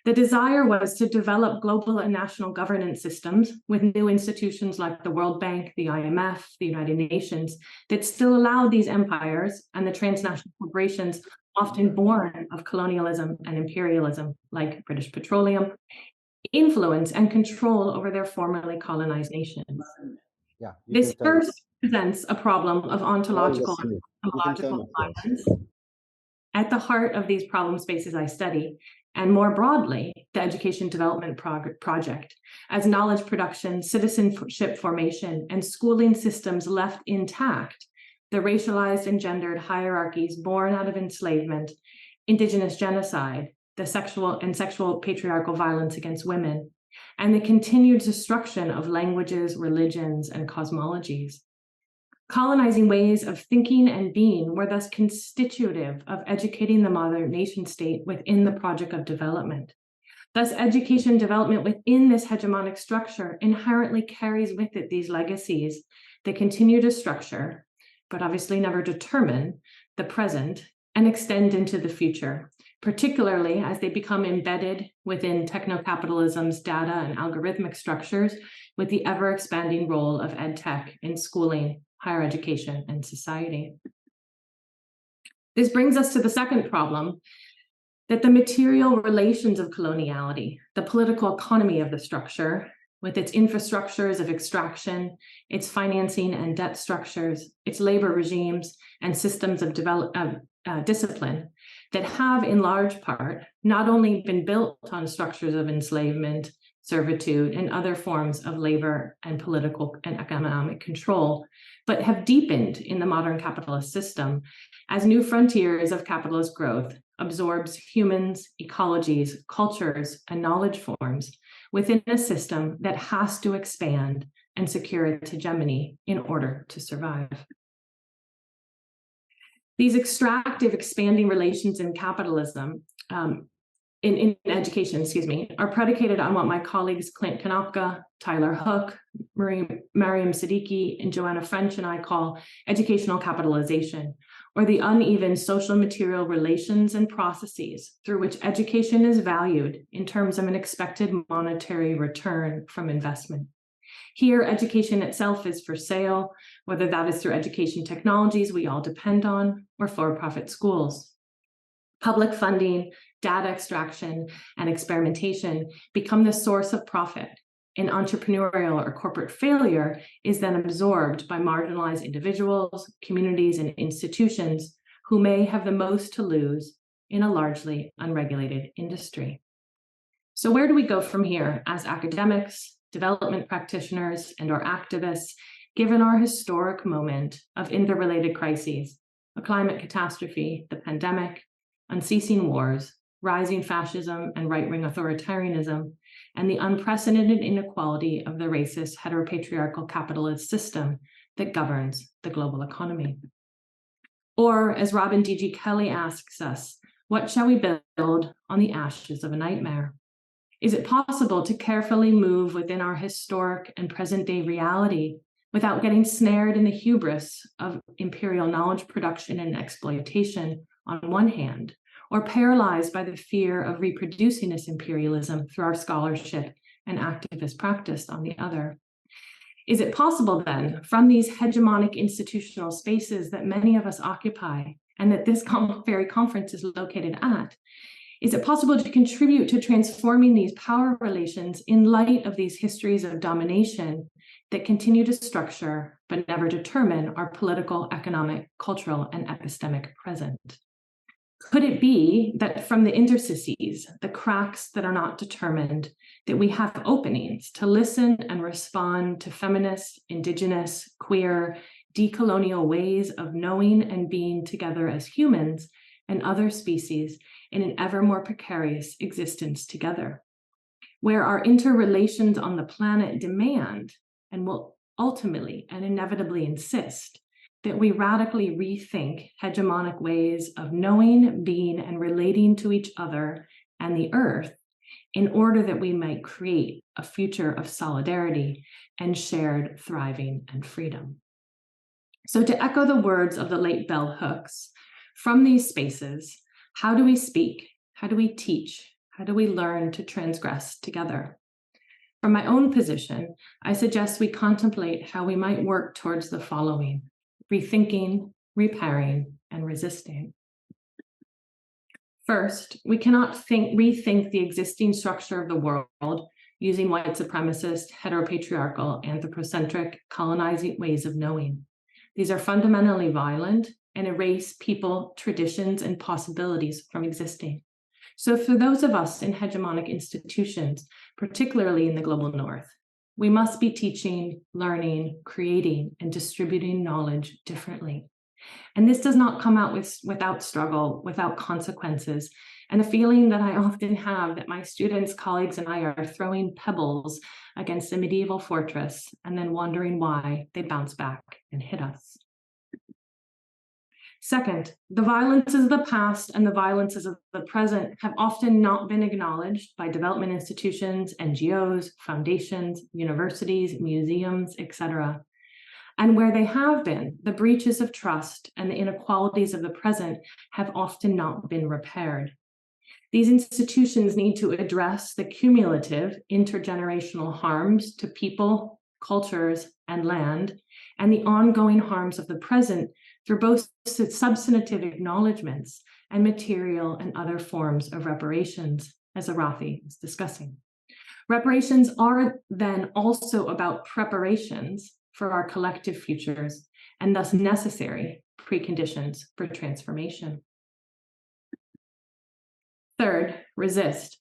The desire was to develop global and national governance systems with new institutions like the World Bank, the IMF, the United Nations, that still allowed these empires and the transnational corporations often born of colonialism and imperialism, like British Petroleum, influence and control over their formerly colonized nations.
Yeah,
this first presents a problem of ontological and epistemological violence at the heart of these problem spaces I study, and more broadly, the education development project, as knowledge production, citizenship formation, and schooling systems left intact, the racialized and gendered hierarchies born out of enslavement, indigenous genocide, the sexual patriarchal violence against women, and the continued destruction of languages, religions, and cosmologies. Colonizing ways of thinking and being were thus constitutive of educating the modern nation state within the project of development. Thus, education development within this hegemonic structure inherently carries with it these legacies that continue to structure, but obviously never determine, the present and extend into the future, particularly as they become embedded within techno-capitalism's data and algorithmic structures with the ever-expanding role of ed tech in schooling, higher education, and society. This brings us to the second problem, that the material relations of coloniality, the political economy of the structure, with its infrastructures of extraction, its financing and debt structures, its labor regimes, and systems of discipline that have in large part not only been built on structures of enslavement, servitude, and other forms of labor and political and economic control, but have deepened in the modern capitalist system as new frontiers of capitalist growth absorbs humans, ecologies, cultures, and knowledge forms within a system that has to expand and secure its hegemony in order to survive. These extractive, expanding relations in capitalism, in education, are predicated on what my colleagues Clint Konopka, Tyler Hook, Mariam Siddiqui, and Joanna French and I call educational capitalization, or the uneven social material relations and processes through which education is valued in terms of an expected monetary return from investment. Here, education itself is for sale, whether that is through education technologies we all depend on, or for-profit schools. Public funding, data extraction, and experimentation become the source of profit, and entrepreneurial or corporate failure is then absorbed by marginalized individuals, communities, and institutions who may have the most to lose in a largely unregulated industry. So where do we go from here as academics, development practitioners, and/or activists, given our historic moment of interrelated crises, a climate catastrophe, the pandemic, unceasing wars, rising fascism and right-wing authoritarianism, and the unprecedented inequality of the racist heteropatriarchal capitalist system that governs the global economy? Or, as Robin D.G. Kelly asks us, What shall we build on the ashes of a nightmare? Is it possible to carefully move within our historic and present day reality without getting snared in the hubris of imperial knowledge production and exploitation on one hand, or paralyzed by the fear of reproducing this imperialism through our scholarship and activist practice on the other? Is it possible then, from these hegemonic institutional spaces that many of us occupy and that this very conference is located at, is it possible to contribute to transforming these power relations in light of these histories of domination that continue to structure but never determine our political, economic, cultural, and epistemic present? Could it be that from the interstices, the cracks that are not determined, that we have openings to listen and respond to feminist, indigenous, queer, decolonial ways of knowing and being together as humans and other species in an ever more precarious existence together, where our interrelations on the planet demand and will ultimately and inevitably insist that we radically rethink hegemonic ways of knowing, being, and relating to each other and the earth in order that we might create a future of solidarity and shared thriving and freedom. So to echo the words of the late bell hooks, from these spaces, how do we speak? How do we teach? How do we learn to transgress together? From my own position, I suggest we contemplate how we might work towards the following: rethinking, repairing, and resisting. First, we cannot rethink the existing structure of the world using white supremacist, heteropatriarchal, anthropocentric, colonizing ways of knowing. These are fundamentally violent and erase people, traditions, and possibilities from existing. So for those of us in hegemonic institutions, particularly in the global north, we must be teaching, learning, creating, and distributing knowledge differently. And this does not come out without struggle, without consequences, and a feeling that I often have that my students, colleagues, and I are throwing pebbles against a medieval fortress and then wondering why they bounce back and hit us. Second, the violences of the past and the violences of the present have often not been acknowledged by development institutions, NGOs, foundations, universities, museums, etc. And where they have been, the breaches of trust and the inequalities of the present have often not been repaired. These institutions need to address the cumulative intergenerational harms to people, cultures, and land, and the ongoing harms of the present through both substantive acknowledgements and material and other forms of reparations, as Arathi is discussing. Reparations are then also about preparations for our collective futures and thus necessary preconditions for transformation. Third, resist.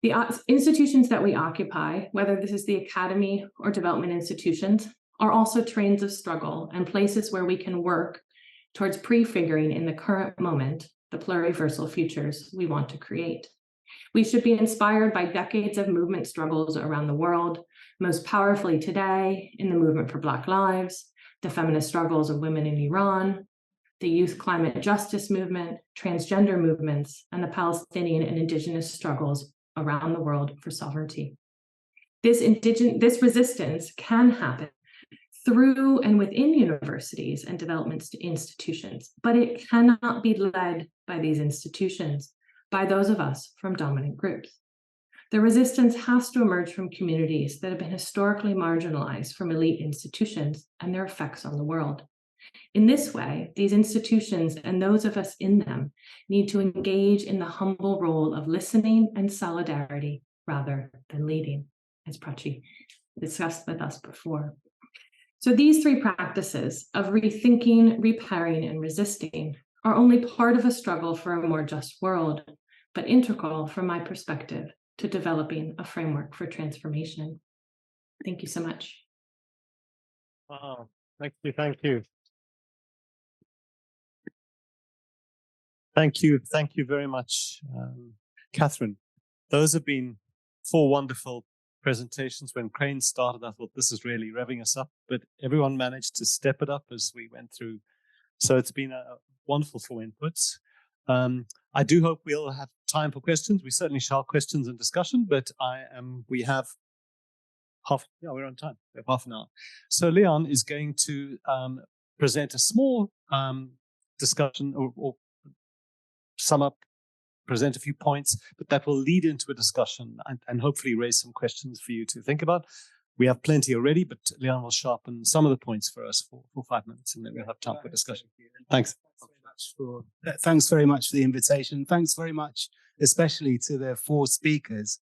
The institutions that we occupy, whether this is the academy or development institutions, are also trains of struggle and places where we can work towards prefiguring in the current moment the pluriversal futures we want to create. We should be inspired by decades of movement struggles around the world, most powerfully today in the movement for Black lives, the feminist struggles of women in Iran, the youth climate justice movement, transgender movements, and the Palestinian and indigenous struggles around the world for sovereignty. This resistance can happen through and within universities and development institutions, but it cannot be led by these institutions, by those of us from dominant groups. The resistance has to emerge from communities that have been historically marginalized from elite institutions and their effects on the world. In this way, these institutions and those of us in them need to engage in the humble role of listening and solidarity rather than leading, as Prachi discussed with us before. So these three practices of rethinking, repairing, and resisting are only part of a struggle for a more just world, but integral from my perspective to developing a framework for transformation. Thank you so much.
Wow, thank you, thank you. Thank you very much, Catherine. Those have been 4 wonderful presentations. When Crane started, I thought this is really revving us up, but everyone managed to step it up as we went through. So it's been a wonderful 4 inputs. I do hope we'll have time for questions. We certainly shall questions and discussion, but we have we're on time. We have half an hour. So Leon is going to present a small discussion or sum up, present a few points, but that will lead into a discussion and hopefully raise some questions for you to think about. We have plenty already, but Leon will sharpen some of the points for us for 5 minutes, and then we'll have time for discussion. Thanks.
Thanks very much for the invitation. Thanks very much, especially to the 4 speakers,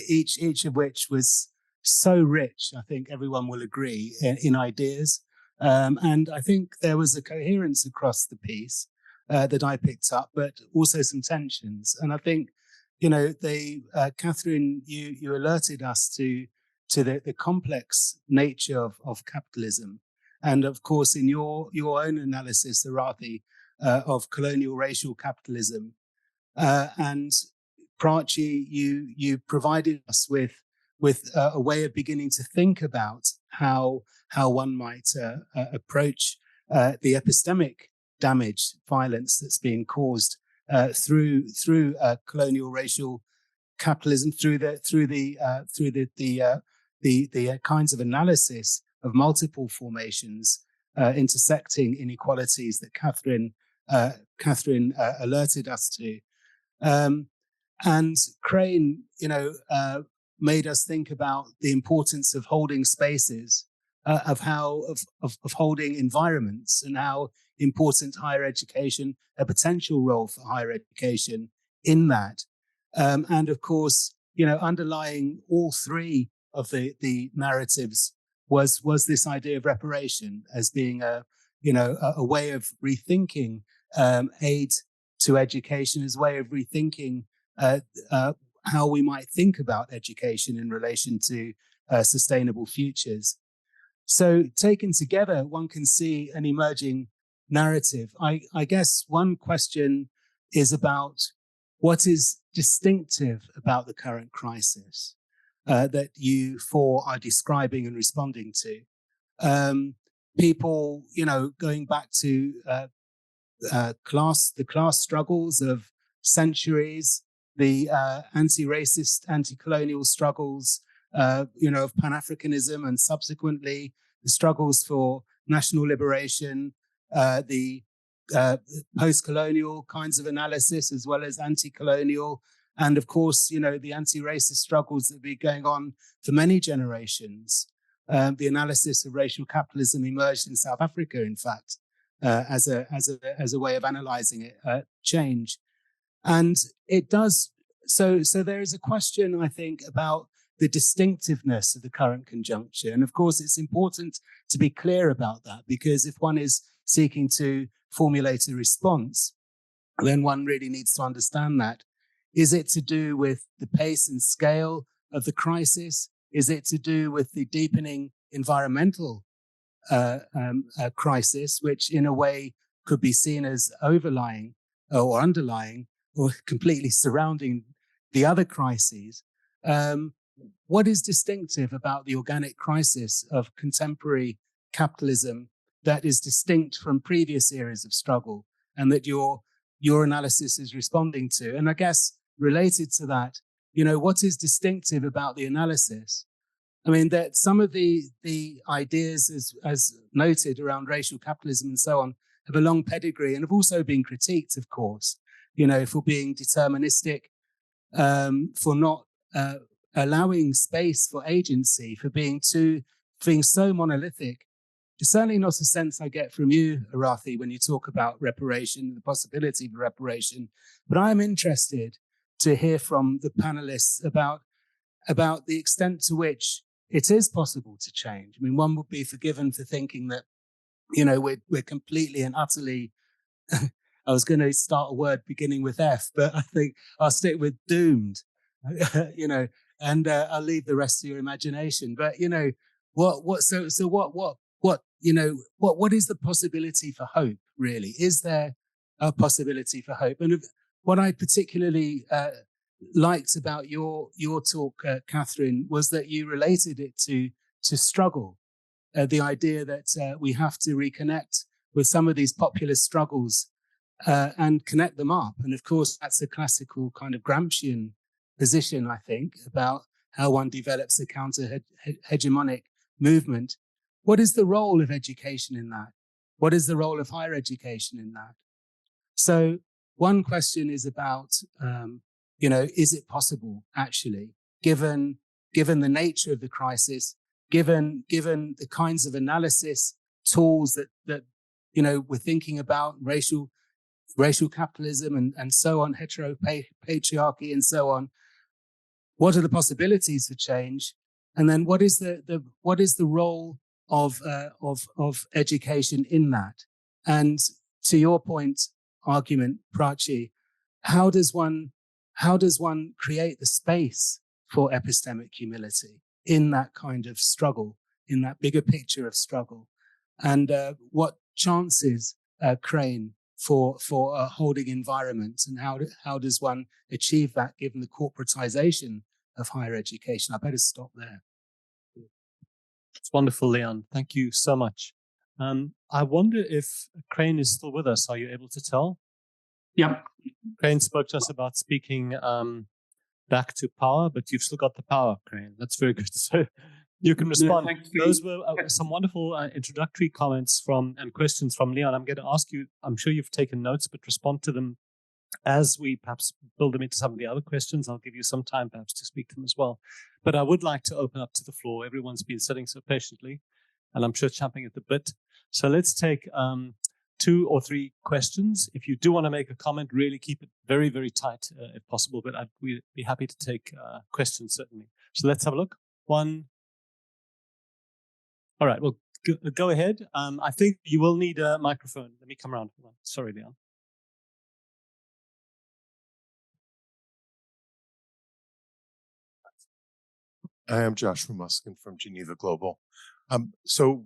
each of which was so rich. I think everyone will agree in ideas. And I think there was a coherence across the piece that I picked up, but also some tensions. And I think, Catherine, you alerted us to the complex nature of capitalism. And of course, in your own analysis, Arathi, of colonial racial capitalism, and Prachi, you provided us with a way of beginning to think about how one might approach the epistemic damage, violence that's being caused through colonial racial capitalism, through the kinds of analysis of multiple formations, intersecting inequalities that Catherine alerted us to, and Crane, made us think about the importance of holding spaces, of holding environments, and how important higher education, a potential role for higher education in that, and of course, underlying all 3 of the narratives was this idea of reparation as being a way of rethinking aid to education, as a way of rethinking how we might think about education in relation to sustainable futures. So taken together, one can see an emerging narrative. I guess one question is about what is distinctive about the current crisis that you 4 are describing and responding to. People, going back to the class struggles of centuries, the anti-racist, anti-colonial struggles, of Pan-Africanism, and subsequently the struggles for national liberation, the post-colonial kinds of analysis, as well as anti-colonial, and of course, the anti-racist struggles that have been going on for many generations. The analysis of racial capitalism emerged in South Africa, in fact, as a way of analyzing it, change. And it does, so there is a question, I think, about the distinctiveness of the current conjuncture. And of course, it's important to be clear about that, because if one is seeking to formulate a response, then one really needs to understand that. Is it to do with the pace and scale of the crisis? Is it to do with the deepening environmental crisis, which in a way could be seen as overlying or underlying or completely surrounding the other crises? What is distinctive about the organic crisis of contemporary capitalism that is distinct from previous eras of struggle, and that your analysis is responding to? And I guess related to that, what is distinctive about the analysis? I mean, that some of the ideas, as noted, around racial capitalism and so on, have a long pedigree and have also been critiqued, of course, for being deterministic, for not allowing space for agency, for being so monolithic. It's certainly not a sense I get from you, Arathi, when you talk about reparation, the possibility of reparation. But I'm interested to hear from the panelists about the extent to which it is possible to change. I mean, one would be forgiven for thinking that, we're completely and utterly, I was going to start a word beginning with F, but I think I'll stick with doomed, and I'll leave the rest to your imagination. But, what is the possibility for hope, really? Is there a possibility for hope? And what I particularly liked about your talk, Catherine, was that you related it to struggle, the idea that we have to reconnect with some of these populist struggles and connect them up. And of course, that's a classical kind of Gramscian position, I think, about how one develops a counter-hegemonic movement. What is the role of education in that? What is the role of higher education in that? So one question is about, is it possible, actually, given the nature of the crisis, given the kinds of analysis tools that we're thinking about, racial capitalism and so on, heteropatriarchy and so on. What are the possibilities for change? And then what is the role of education in that? And to your argument, Prachi, how does one create the space for epistemic humility in that kind of struggle, in that bigger picture of struggle? And what chances, Crane, for a holding environment, and how does one achieve that given the corporatization of higher education? I better stop there.
It's wonderful, Leon. Thank you so much. I wonder if Crane is still with us. Are you able to tell?
Yeah.
Crane spoke to us about speaking back to power, but you've still got the power, Crane. That's very good. So you can respond.
No,
those were some wonderful introductory comments and questions from Leon. I'm going to ask you, I'm sure you've taken notes, but respond to them as we perhaps build them into some of the other questions. I'll give you some time perhaps to speak to them as well. But I would like to open up to the floor. Everyone's been sitting so patiently, and I'm sure champing at the bit. So let's take 2 or 3 questions. If you do want to make a comment, really keep it very, very tight if possible, but we'd be happy to take questions, certainly. So let's have a look. 1. All right, well, go ahead. I think you will need a microphone. Let me come around. Sorry, Leon.
I am Joshua Muskin from Geneva Global. So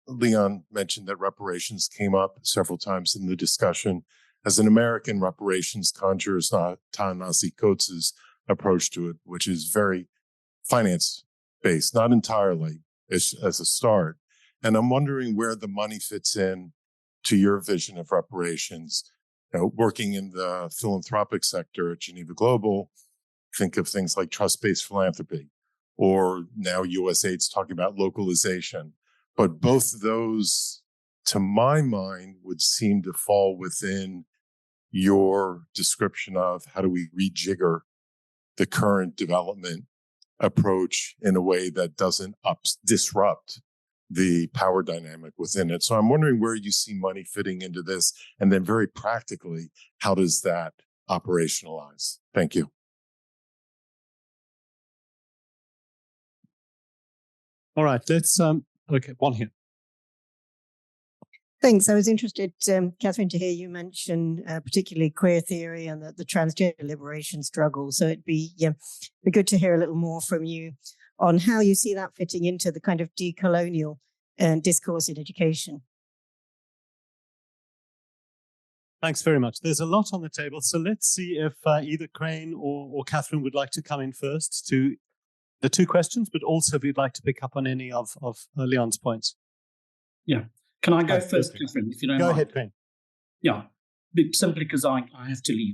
Leon mentioned that reparations came up several times in the discussion. As an American, reparations conjures Ta-Nehisi Coates' approach to it, which is very finance-based, not entirely as a start. And I'm wondering where the money fits in to your vision of reparations. Working in the philanthropic sector at Geneva Global, think of things like trust-based philanthropy, or now USAID's talking about localization. But both of those, to my mind, would seem to fall within your description of how do we rejigger the current development approach in a way that doesn't disrupt the power dynamic within it. So I'm wondering where you see money fitting into this, and then very practically, how does that operationalize? Thank you.
All right, let's, okay, one here.
Thanks. I was interested, Catherine, to hear you mention particularly queer theory and the transgender liberation struggle. So it'd be good to hear a little more from you on how you see that fitting into the kind of decolonial discourse in education.
Thanks very much. There's a lot on the table. So let's see if either Crane or Catherine would like to come in first to the 2 questions, but also if you'd like to pick up on any of Leon's points.
Yeah. Can I go first, Catherine, if you don't mind?
Go ahead, Crane.
Yeah, simply because I have to leave.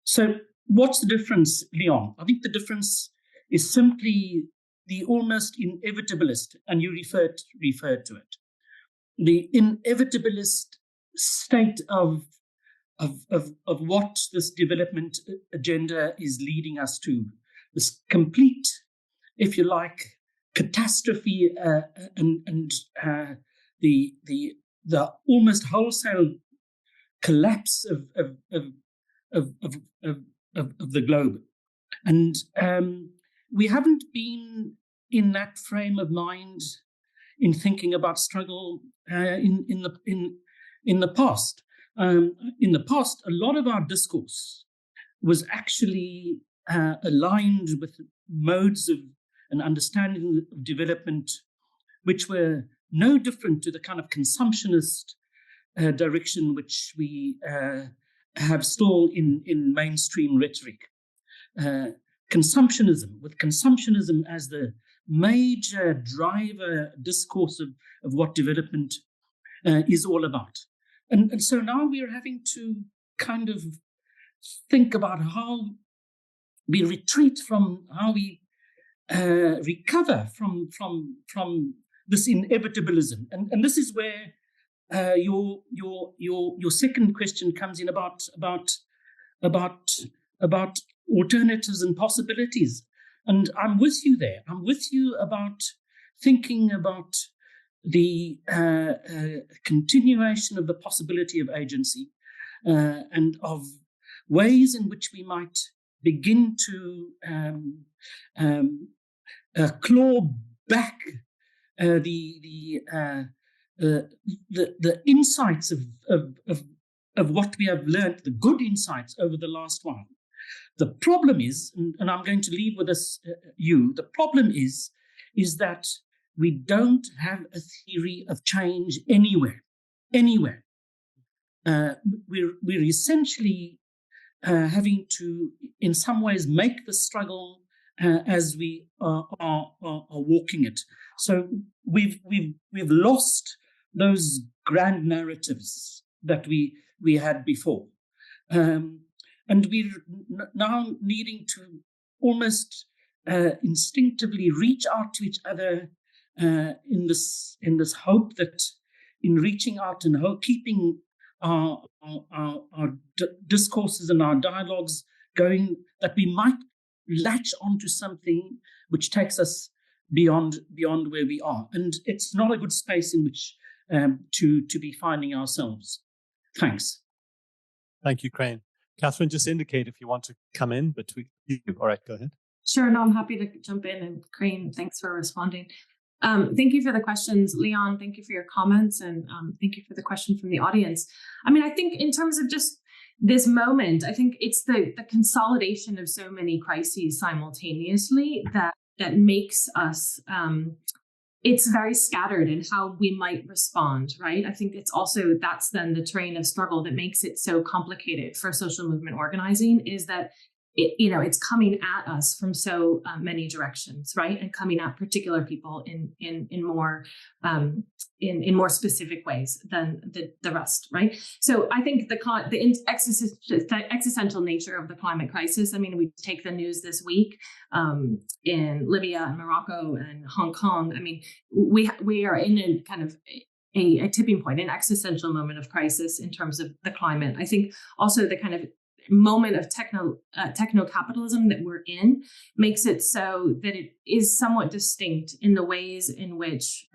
So what's the difference, Leon? I think the difference is simply the almost inevitabilist, and you referred to it, the inevitabilist state of what this development agenda is leading us to, this complete, if you like, catastrophe and the almost wholesale collapse of the globe, and we haven't been in that frame of mind in thinking about struggle in the past. In the past, a lot of our discourse was actually aligned with modes of an understanding of development which were no different to the kind of consumptionist direction which we have still in mainstream rhetoric. Consumptionism, with consumptionism as the major driver discourse of what development is all about. And so now we are having to kind of think about how we retreat from, how we recover from this inevitabilism, and this is where your second question comes in about alternatives and possibilities. And I'm with you there. I'm with you about thinking about the continuation of the possibility of agency and of ways in which we might begin to claw back the insights of what we have learned, the good insights over the last while. The problem is, and I'm going to leave with this, the problem is that we don't have a theory of change anywhere. We're essentially having to, in some ways, make the struggle as we are walking it. So we've lost those grand narratives that we had before, and we're now needing to almost instinctively reach out to each other in this hope that, in reaching out and keeping our discourses and our dialogues going, that we might latch onto something which takes us beyond where we are. And it's not a good space in which to be finding ourselves. Thanks.
Thank you, Crane. Catherine, just indicate if you want to come in, but all right, go ahead.
Sure, no, I'm happy to jump in. And Crane, thanks for responding. Thank you for the questions, Leon. Thank you for your comments, and thank you for the question from the audience. I mean, I think in terms of just this moment, I think it's the consolidation of so many crises simultaneously that makes us, it's very scattered in how we might respond, right? I think it's also, that's then the terrain of struggle that makes it so complicated for social movement organizing, is that it's coming at us from so many directions, right? And coming at particular people in more specific ways than the rest, right? So I think the existential nature of the climate crisis. I mean, we take the news this week in Libya and Morocco and Hong Kong. I mean, we are in a kind of a tipping point, an existential moment of crisis in terms of the climate. I think also the kind of moment of techno-capitalism that we're in makes it so that it is somewhat distinct in the ways in which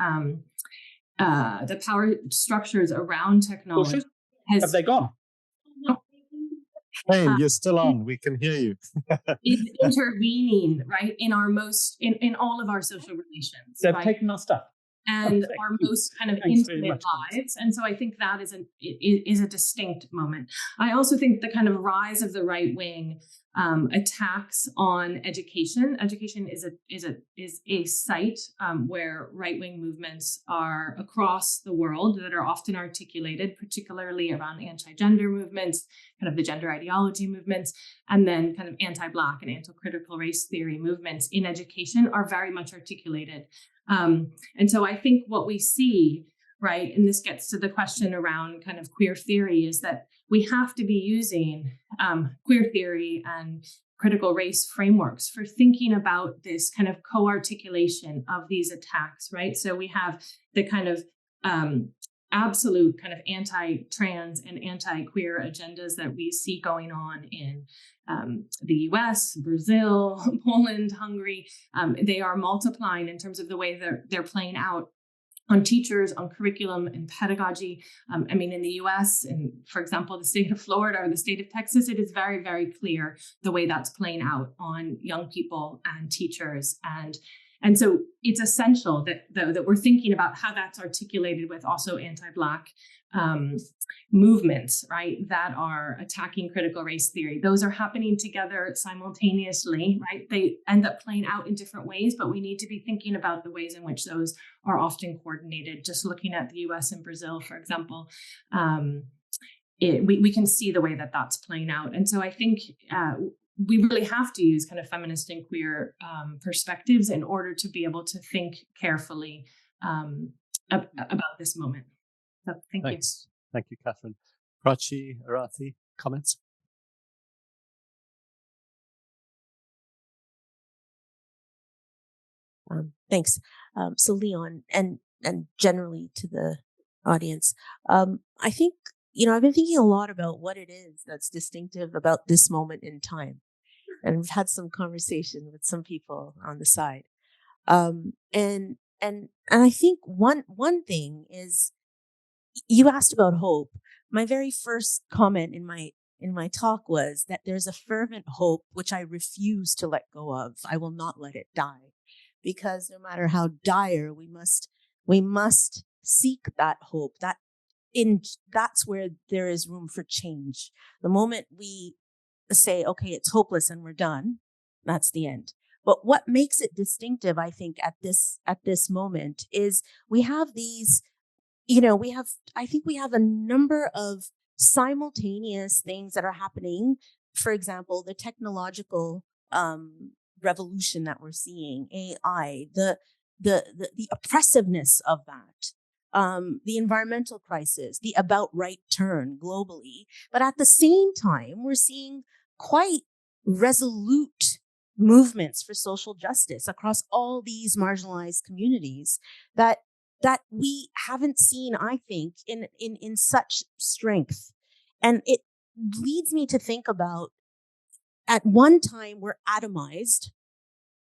the power structures around technology
have they gone?
Hey, you're still on. We can hear you.
is intervening, right, in our in all of our social relations.
They've
right?
taken our stuff.
And our most kind of intimate lives. And so I think that is a distinct moment. I also think the kind of rise of the right wing attacks on education. Education is a site where right wing movements are across the world that are often articulated, particularly around anti-gender movements, kind of the gender ideology movements, and then kind of anti-Black and anti-critical race theory movements in education are very much articulated. And so I think what we see, right, and this gets to the question around kind of queer theory, is that we have to be using queer theory and critical race frameworks for thinking about this kind of co-articulation of these attacks, right? So we have the kind of absolute kind of anti-trans and anti-queer agendas that we see going on in the US, Brazil, Poland, Hungary. They are multiplying in terms of the way they're playing out on teachers, on curriculum and pedagogy. I mean, in the US, and for example, the state of Florida or the state of Texas, it is very, very clear the way that's playing out on young people and teachers. And so it's essential that we're thinking about how that's articulated with also anti-Black movements, right, that are attacking critical race theory. Those are happening together simultaneously, right? They end up playing out in different ways, but we need to be thinking about the ways in which those are often coordinated. Just looking at the US and Brazil, for example, we can see the way that that's playing out. And so I think we really have to use kind of feminist and queer perspectives in order to be able to think carefully about this moment. So thank you.
Thank you, Catherine. Prachi, Arathi. comments?
Thanks. So Leon, and generally to the audience, I think, I've been thinking a lot about what it is that's distinctive about this moment in time, and we've had some conversation with some people on the side. And I think one thing is, you asked about hope. My very first comment in my talk was that there's a fervent hope which I refuse to let go of. I will not let it die, because no matter how dire, we must seek that hope. That's where there is room for change. The moment we say, okay, it's hopeless and we're done, that's the end. But what makes it distinctive, I think, at this moment is we have these, I think we have a number of simultaneous things that are happening. For example, the technological revolution that we're seeing, AI, the oppressiveness of that, the environmental crisis, the about right turn globally. But at the same time, we're seeing quite resolute movements for social justice across all these marginalized communities that we haven't seen, I think, in such strength. And it leads me to think about, at one time we're atomized.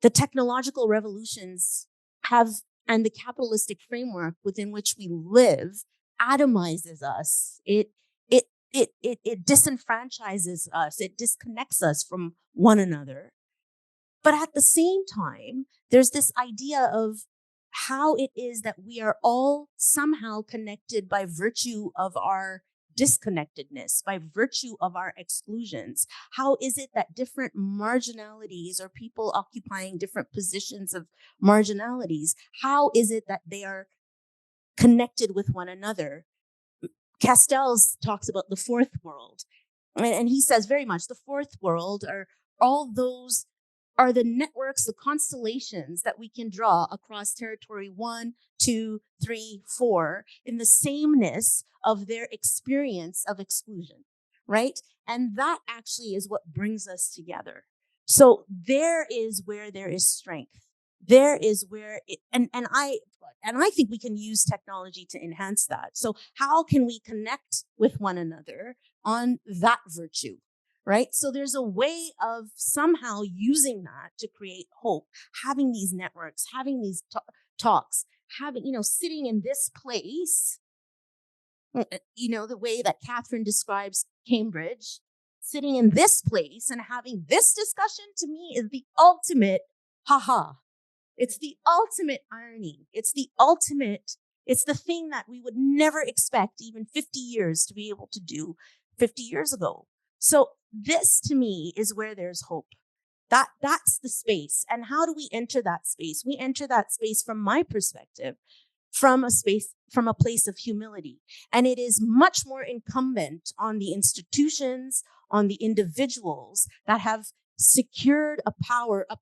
The technological revolutions and the capitalistic framework within which we live atomizes us. It disenfranchises us. It disconnects us from one another. But at the same time, there's this idea of how it is that we are all somehow connected by virtue of our disconnectedness, by virtue of our exclusions. How is it that different marginalities, or people occupying different positions of marginalities, how is it that they are connected with one another? Castells talks about the fourth world, and he says very much the fourth world are the networks, the constellations that we can draw across territory 1, 2, 3, 4 in the sameness of their experience of exclusion, right? And that actually is what brings us together. So there is where there is strength. There is where and I think we can use technology to enhance that. So how can we connect with one another on that virtue? Right? So there's a way of somehow using that to create hope, having these networks, having these talks, sitting in this place, the way that Catherine describes Cambridge, sitting in this place and having this discussion, to me, is the ultimate haha. It's the ultimate irony. It's the thing that we would never expect even 50 years to be able to do 50 years ago. So this, to me, is where there's hope. That's the space. And how do we enter that space? We enter that space, from my perspective, from a place of humility. And it is much more incumbent on the institutions, on the individuals that have secured a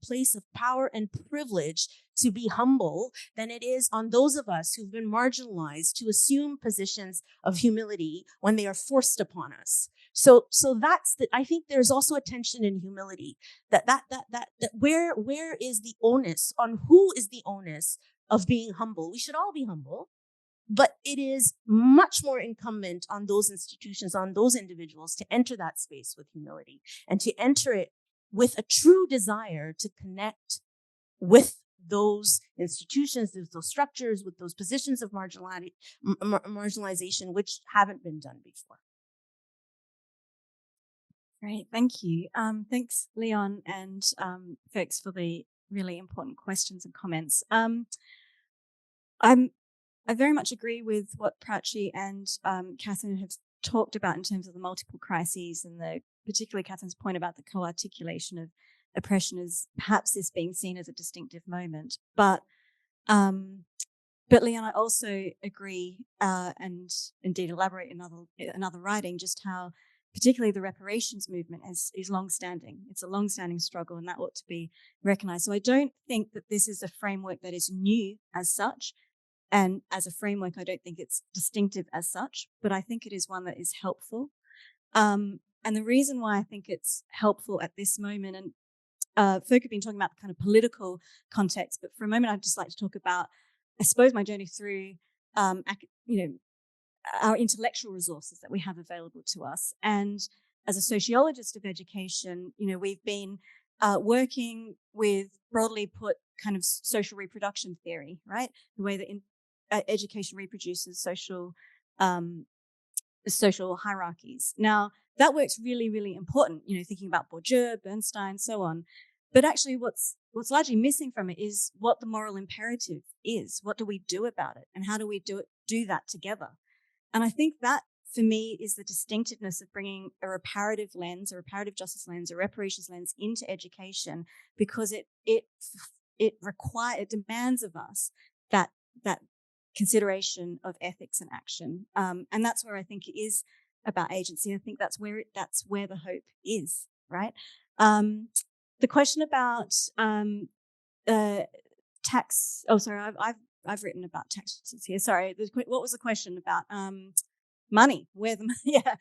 place of power and privilege to be humble, than it is on those of us who've been marginalized to assume positions of humility when they are forced upon us. So I think there's also a tension in humility, that where is the onus, on who is the onus of being humble? We should all be humble, but it is much more incumbent on those institutions, on those individuals, to enter that space with humility, and to enter it with a true desire to connect with those institutions, with those structures, with those positions of marginalization, which haven't been done before.
Great, thank you. Thanks, Leon and folks, for the really important questions and comments. I very much agree with what Prachi and Catherine have talked about in terms of the multiple crises, and particularly Catherine's point about the co-articulation of oppression as perhaps this being seen as a distinctive moment. But Leon, I also agree and indeed elaborate in another writing just how particularly the reparations movement is long-standing. It's a long-standing struggle, and that ought to be recognized. So I don't think that this is a framework that is new as such. And as a framework, I don't think it's distinctive as such, but I think it is one that is helpful. And the reason why I think it's helpful at this moment, and folk have been talking about the kind of political context, but for a moment, I'd just like to talk about, I suppose, my journey through, our intellectual resources that we have available to us. And as a sociologist of education, we've been working with, broadly put, kind of social reproduction theory, right? The way that education reproduces social hierarchies. Now, that work's really, really important, thinking about Bourdieu, Bernstein, so on. But actually what's largely missing from it is what the moral imperative is. What do we do about it? And how do we do that together? And I think that, for me, is the distinctiveness of bringing a reparative lens, a reparative justice lens, a reparations lens into education, because it demands of us that consideration of ethics and action. And that's where I think it is about agency. I think that's where the hope is, right? The question about tax. Oh, sorry, I've written about taxes here. Sorry, what was the question about? Money. Where the money? Yeah.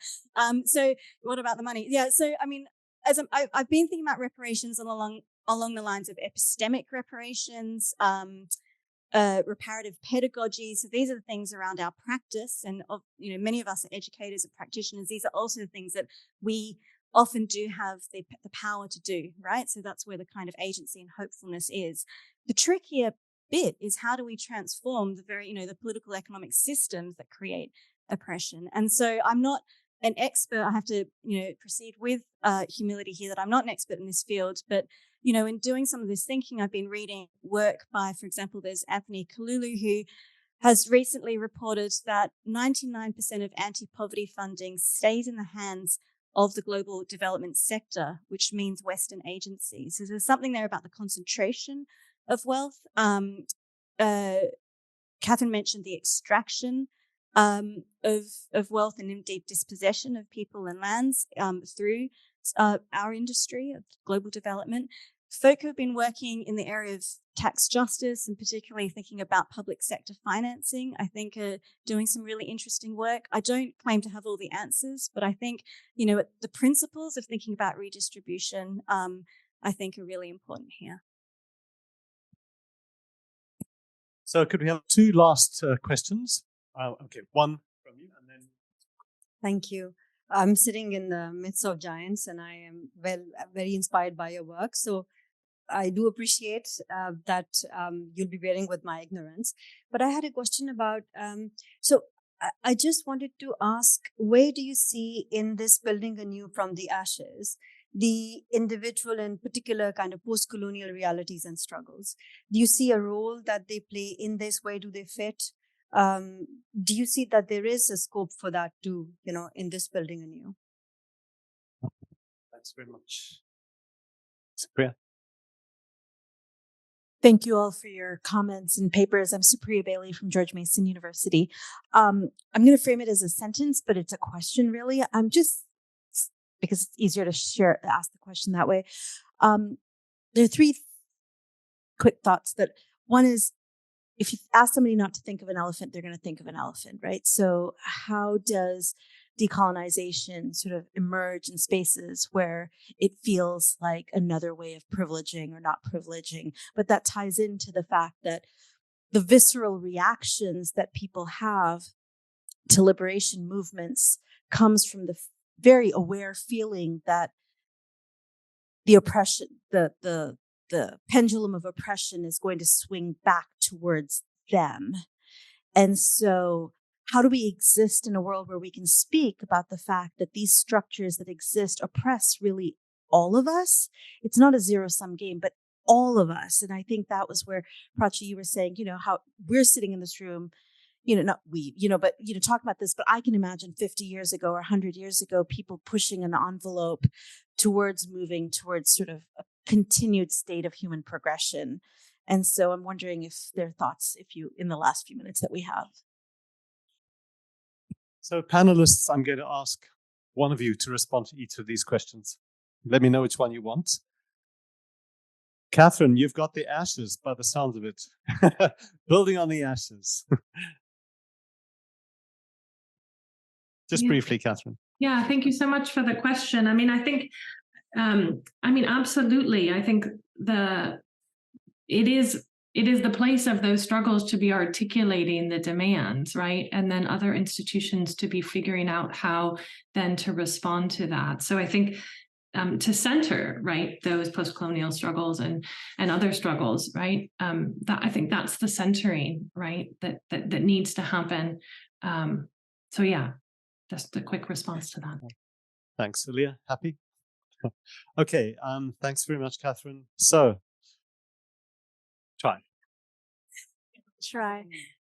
So what about the money? Yeah. So I mean, I've been thinking about reparations along the lines of epistemic reparations, reparative pedagogy. So these are the things around our practice, and many of us are educators and practitioners. These are also the things that we often do have the power to do, right? So that's where the kind of agency and hopefulness is. The trickier bit is, how do we transform the political economic systems that create oppression? And so I'm not an expert. I have to, proceed with humility here, that I'm not an expert in this field, but in doing some of this thinking, I've been reading work by, for example, there's Anthony Kalulu, who has recently reported that 99% of anti-poverty funding stays in the hands of the global development sector, which means Western agencies. So there's something there about the concentration of wealth. Catherine mentioned the extraction of wealth, and indeed dispossession of people and lands through our industry of global development. Folk who have been working in the area of tax justice, and particularly thinking about public sector financing, I think are doing some really interesting work. I don't claim to have all the answers, but I think, the principles of thinking about redistribution, I think, are really important here.
So could we have two last questions? Okay, one from you, and then.
Thank you. I'm sitting in the midst of giants, and I am very inspired by your work. So I do appreciate that you'll be bearing with my ignorance. But I had a question about, so I just wanted to ask, where do you see in this building anew from the ashes, the individual and particular kind of post-colonial realities and struggles? Do you see a role that they play in this? Where do they fit? Do you see that there is a scope for that too, in this building anew?
Thanks very much. Supriya.
Thank you all for your comments and papers. I'm Supriya Bailey from George Mason University. I'm going to frame it as a sentence, but it's a question, really. I'm just, because it's easier to ask the question that way. There are three quick thoughts. That one is, if you ask somebody not to think of an elephant, they're going to think of an elephant, right? So how does decolonization sort of emerge in spaces where it feels like another way of privileging or not privileging? But that ties into the fact that the visceral reactions that people have to liberation movements comes from the very aware feeling that the oppression, the pendulum of oppression is going to swing back towards them. And so how do we exist in a world where we can speak about the fact that these structures that exist oppress really all of us? It's not a zero-sum game, but all of us. And I think that was where, Prachi, you were saying, how we're sitting in this room, not we, but, talk about this, but I can imagine 50 years ago or 100 years ago, people pushing an envelope towards moving towards sort of a continued state of human progression. And so I'm wondering if there are thoughts, in the last few minutes that we have.
So panelists, I'm going to ask one of you to respond to each of these questions. Let me know which one you want. Catherine, you've got the ashes by the sounds of it. Building on the ashes. Just briefly, Catherine.
Yeah, thank you so much for the question. I mean, I think, absolutely. I think it is the place of those struggles to be articulating the demands, right? And then other institutions to be figuring out how then to respond to that. So I think to center, right, those post-colonial struggles and other struggles, right? That I think that's the centering, right, that needs to happen. So yeah, just a quick response to that.
Thanks, Leah. Happy? Okay. Thanks very much, Catherine. So, try.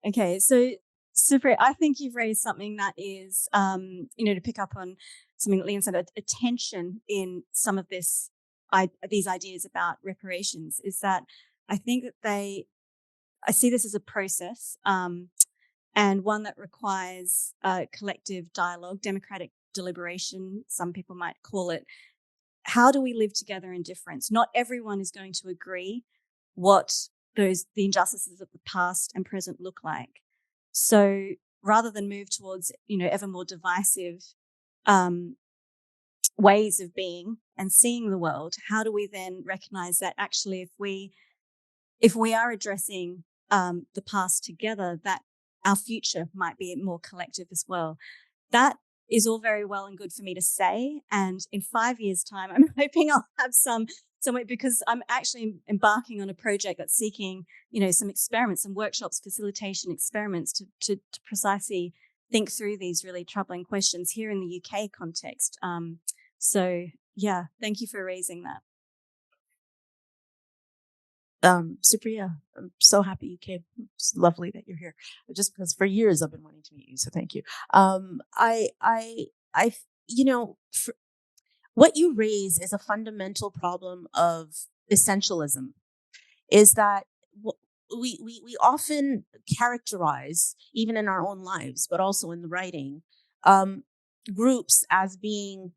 Okay, so super. I think you've raised something that is, to pick up on something that Leon said, a tension in some of these ideas about reparations is that I think that I see this as a process, and one that requires collective dialogue, democratic deliberation, some people might call it. How do we live together in difference? Not everyone is going to agree what the injustices of the past and present look like. So rather than move towards, ever more divisive ways of being and seeing the world, how do we then recognize that actually if we are addressing the past together, that our future might be more collective as well? That is all very well and good for me to say. And in 5 years' time, I'm hoping I'll have some way, because I'm actually embarking on a project that's seeking, some experiments, some workshops, facilitation experiments to precisely think through these really troubling questions here in the UK context. So yeah, thank you for raising that.
Supriya, I'm so happy you came. It's lovely that you're here. Just because for years I've been wanting to meet you, so thank you. What you raise is a fundamental problem of essentialism. Is that we often characterize, even in our own lives, but also in the writing, groups as being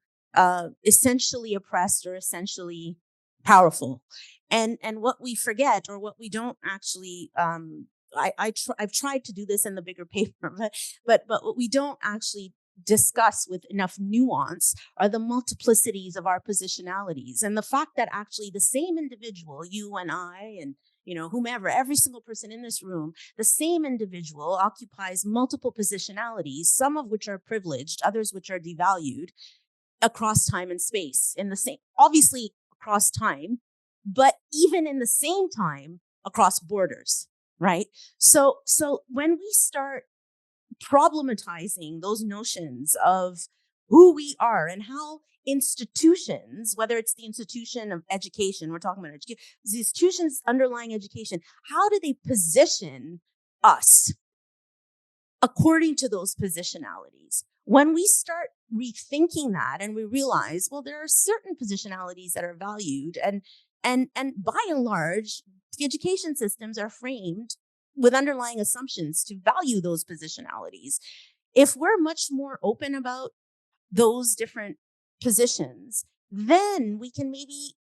essentially oppressed or essentially powerful. And what we forget, or what we don't actually, I've tried to do this in the bigger paper, but what we don't actually discuss with enough nuance are the multiplicities of our positionalities, and the fact that actually the same individual, you and I, and whomever, every single person in this room, the same individual occupies multiple positionalities, some of which are privileged, others which are devalued, across time and space, in the same, obviously across time, but even in the same time across borders, right? So when we start problematizing those notions of who we are and how institutions, whether it's the institution of education, we're talking about education, the institutions underlying education, how do they position us according to those positionalities? When we start rethinking that and we realize, well, there are certain positionalities that are valued, and by and large, the education systems are framed with underlying assumptions to value those positionalities. If we're much more open about those different positions, then we can maybe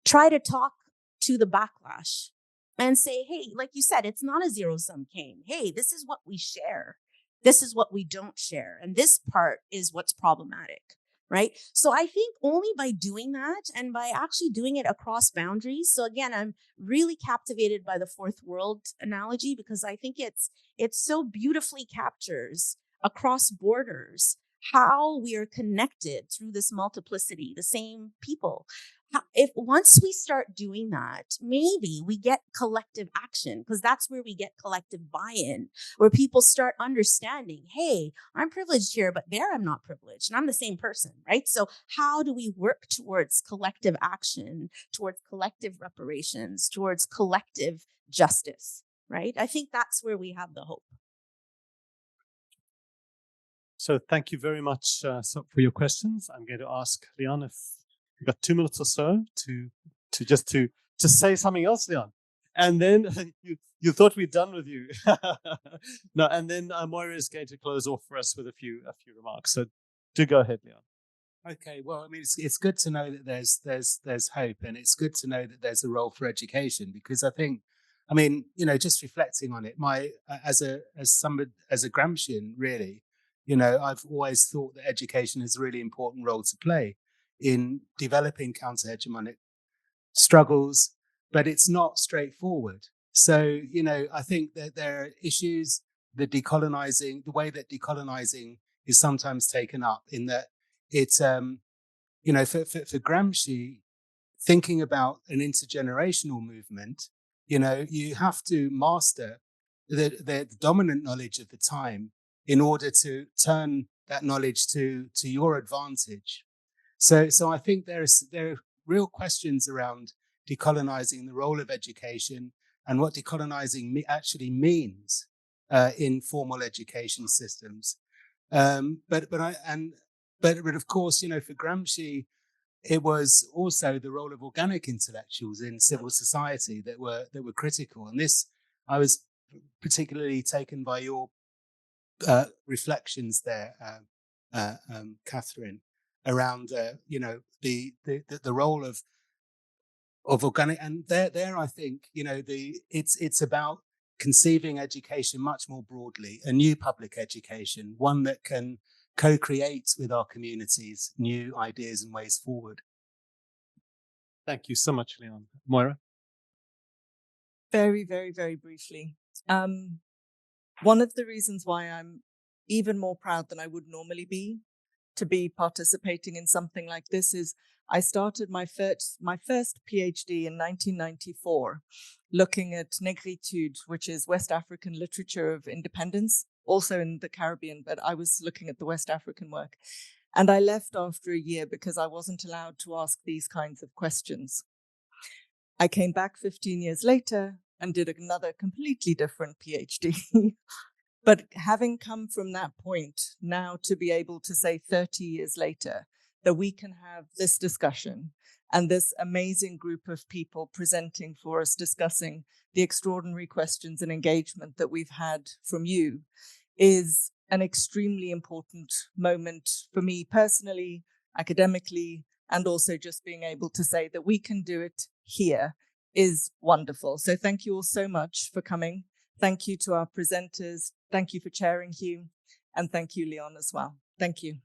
try to talk to the backlash and say, hey, like you said, it's not a zero-sum game. Hey, this is what we share. This is what we don't share. And this part is what's problematic, right? So I think only by doing that, and by actually doing it across boundaries. So again, I'm really captivated by the fourth world analogy, because I think it so beautifully captures across borders how we are connected through this multiplicity, the same people. If once we start doing that, maybe we get collective action, because that's where we get collective buy-in, where people start understanding, hey, I'm privileged here, but there I'm not privileged, and I'm the same person, right? So how do we work towards collective action, towards collective reparations, towards collective justice, right? I think that's where we have the hope.
So thank you very much for your questions. I'm going to ask Leon if you've got 2 minutes or so to say something else, Leon. And then you thought we'd done with you. No, and then Moira is going to close off for us with a few remarks. So do go ahead, Leon.
Okay, well, I mean, it's good to know that there's hope, and it's good to know that there's a role for education, because I think, I mean, just reflecting on it, as a Gramscian, really, I've always thought that education has a really important role to play in developing counter-hegemonic struggles, but it's not straightforward. So, I think that there are issues, the way that decolonizing is sometimes taken up, in that it's, for Gramsci, thinking about an intergenerational movement, you have to master the dominant knowledge of the time in order to turn that knowledge to your advantage. So I think there are real questions around decolonizing, the role of education, and what decolonizing actually means in formal education systems. But of course, for Gramsci, it was also the role of organic intellectuals in civil society that were critical. And this, I was particularly taken by your reflections there, Catherine, around the role of organic. And there I think it's about conceiving education much more broadly, a new public education, one that can co-create with our communities new ideas and ways forward.
Thank you so much, Leon. Moira?
Very, very, very briefly. One of the reasons why I'm even more proud than I would normally be to be participating in something like this is I started my first PhD in 1994, looking at Negritude, which is West African literature of independence, also in the Caribbean, but I was looking at the West African work. And I left after a year because I wasn't allowed to ask these kinds of questions. I came back 15 years later and did another completely different PhD. But having come from that point now to be able to say 30 years later that we can have this discussion and this amazing group of people presenting for us, discussing the extraordinary questions and engagement that we've had from you, is an extremely important moment for me personally, academically, and also just being able to say that we can do it here is wonderful. So thank you all so much for coming. Thank you to our presenters. Thank you for chairing, Hugh. And thank you, Leon, as well. Thank you.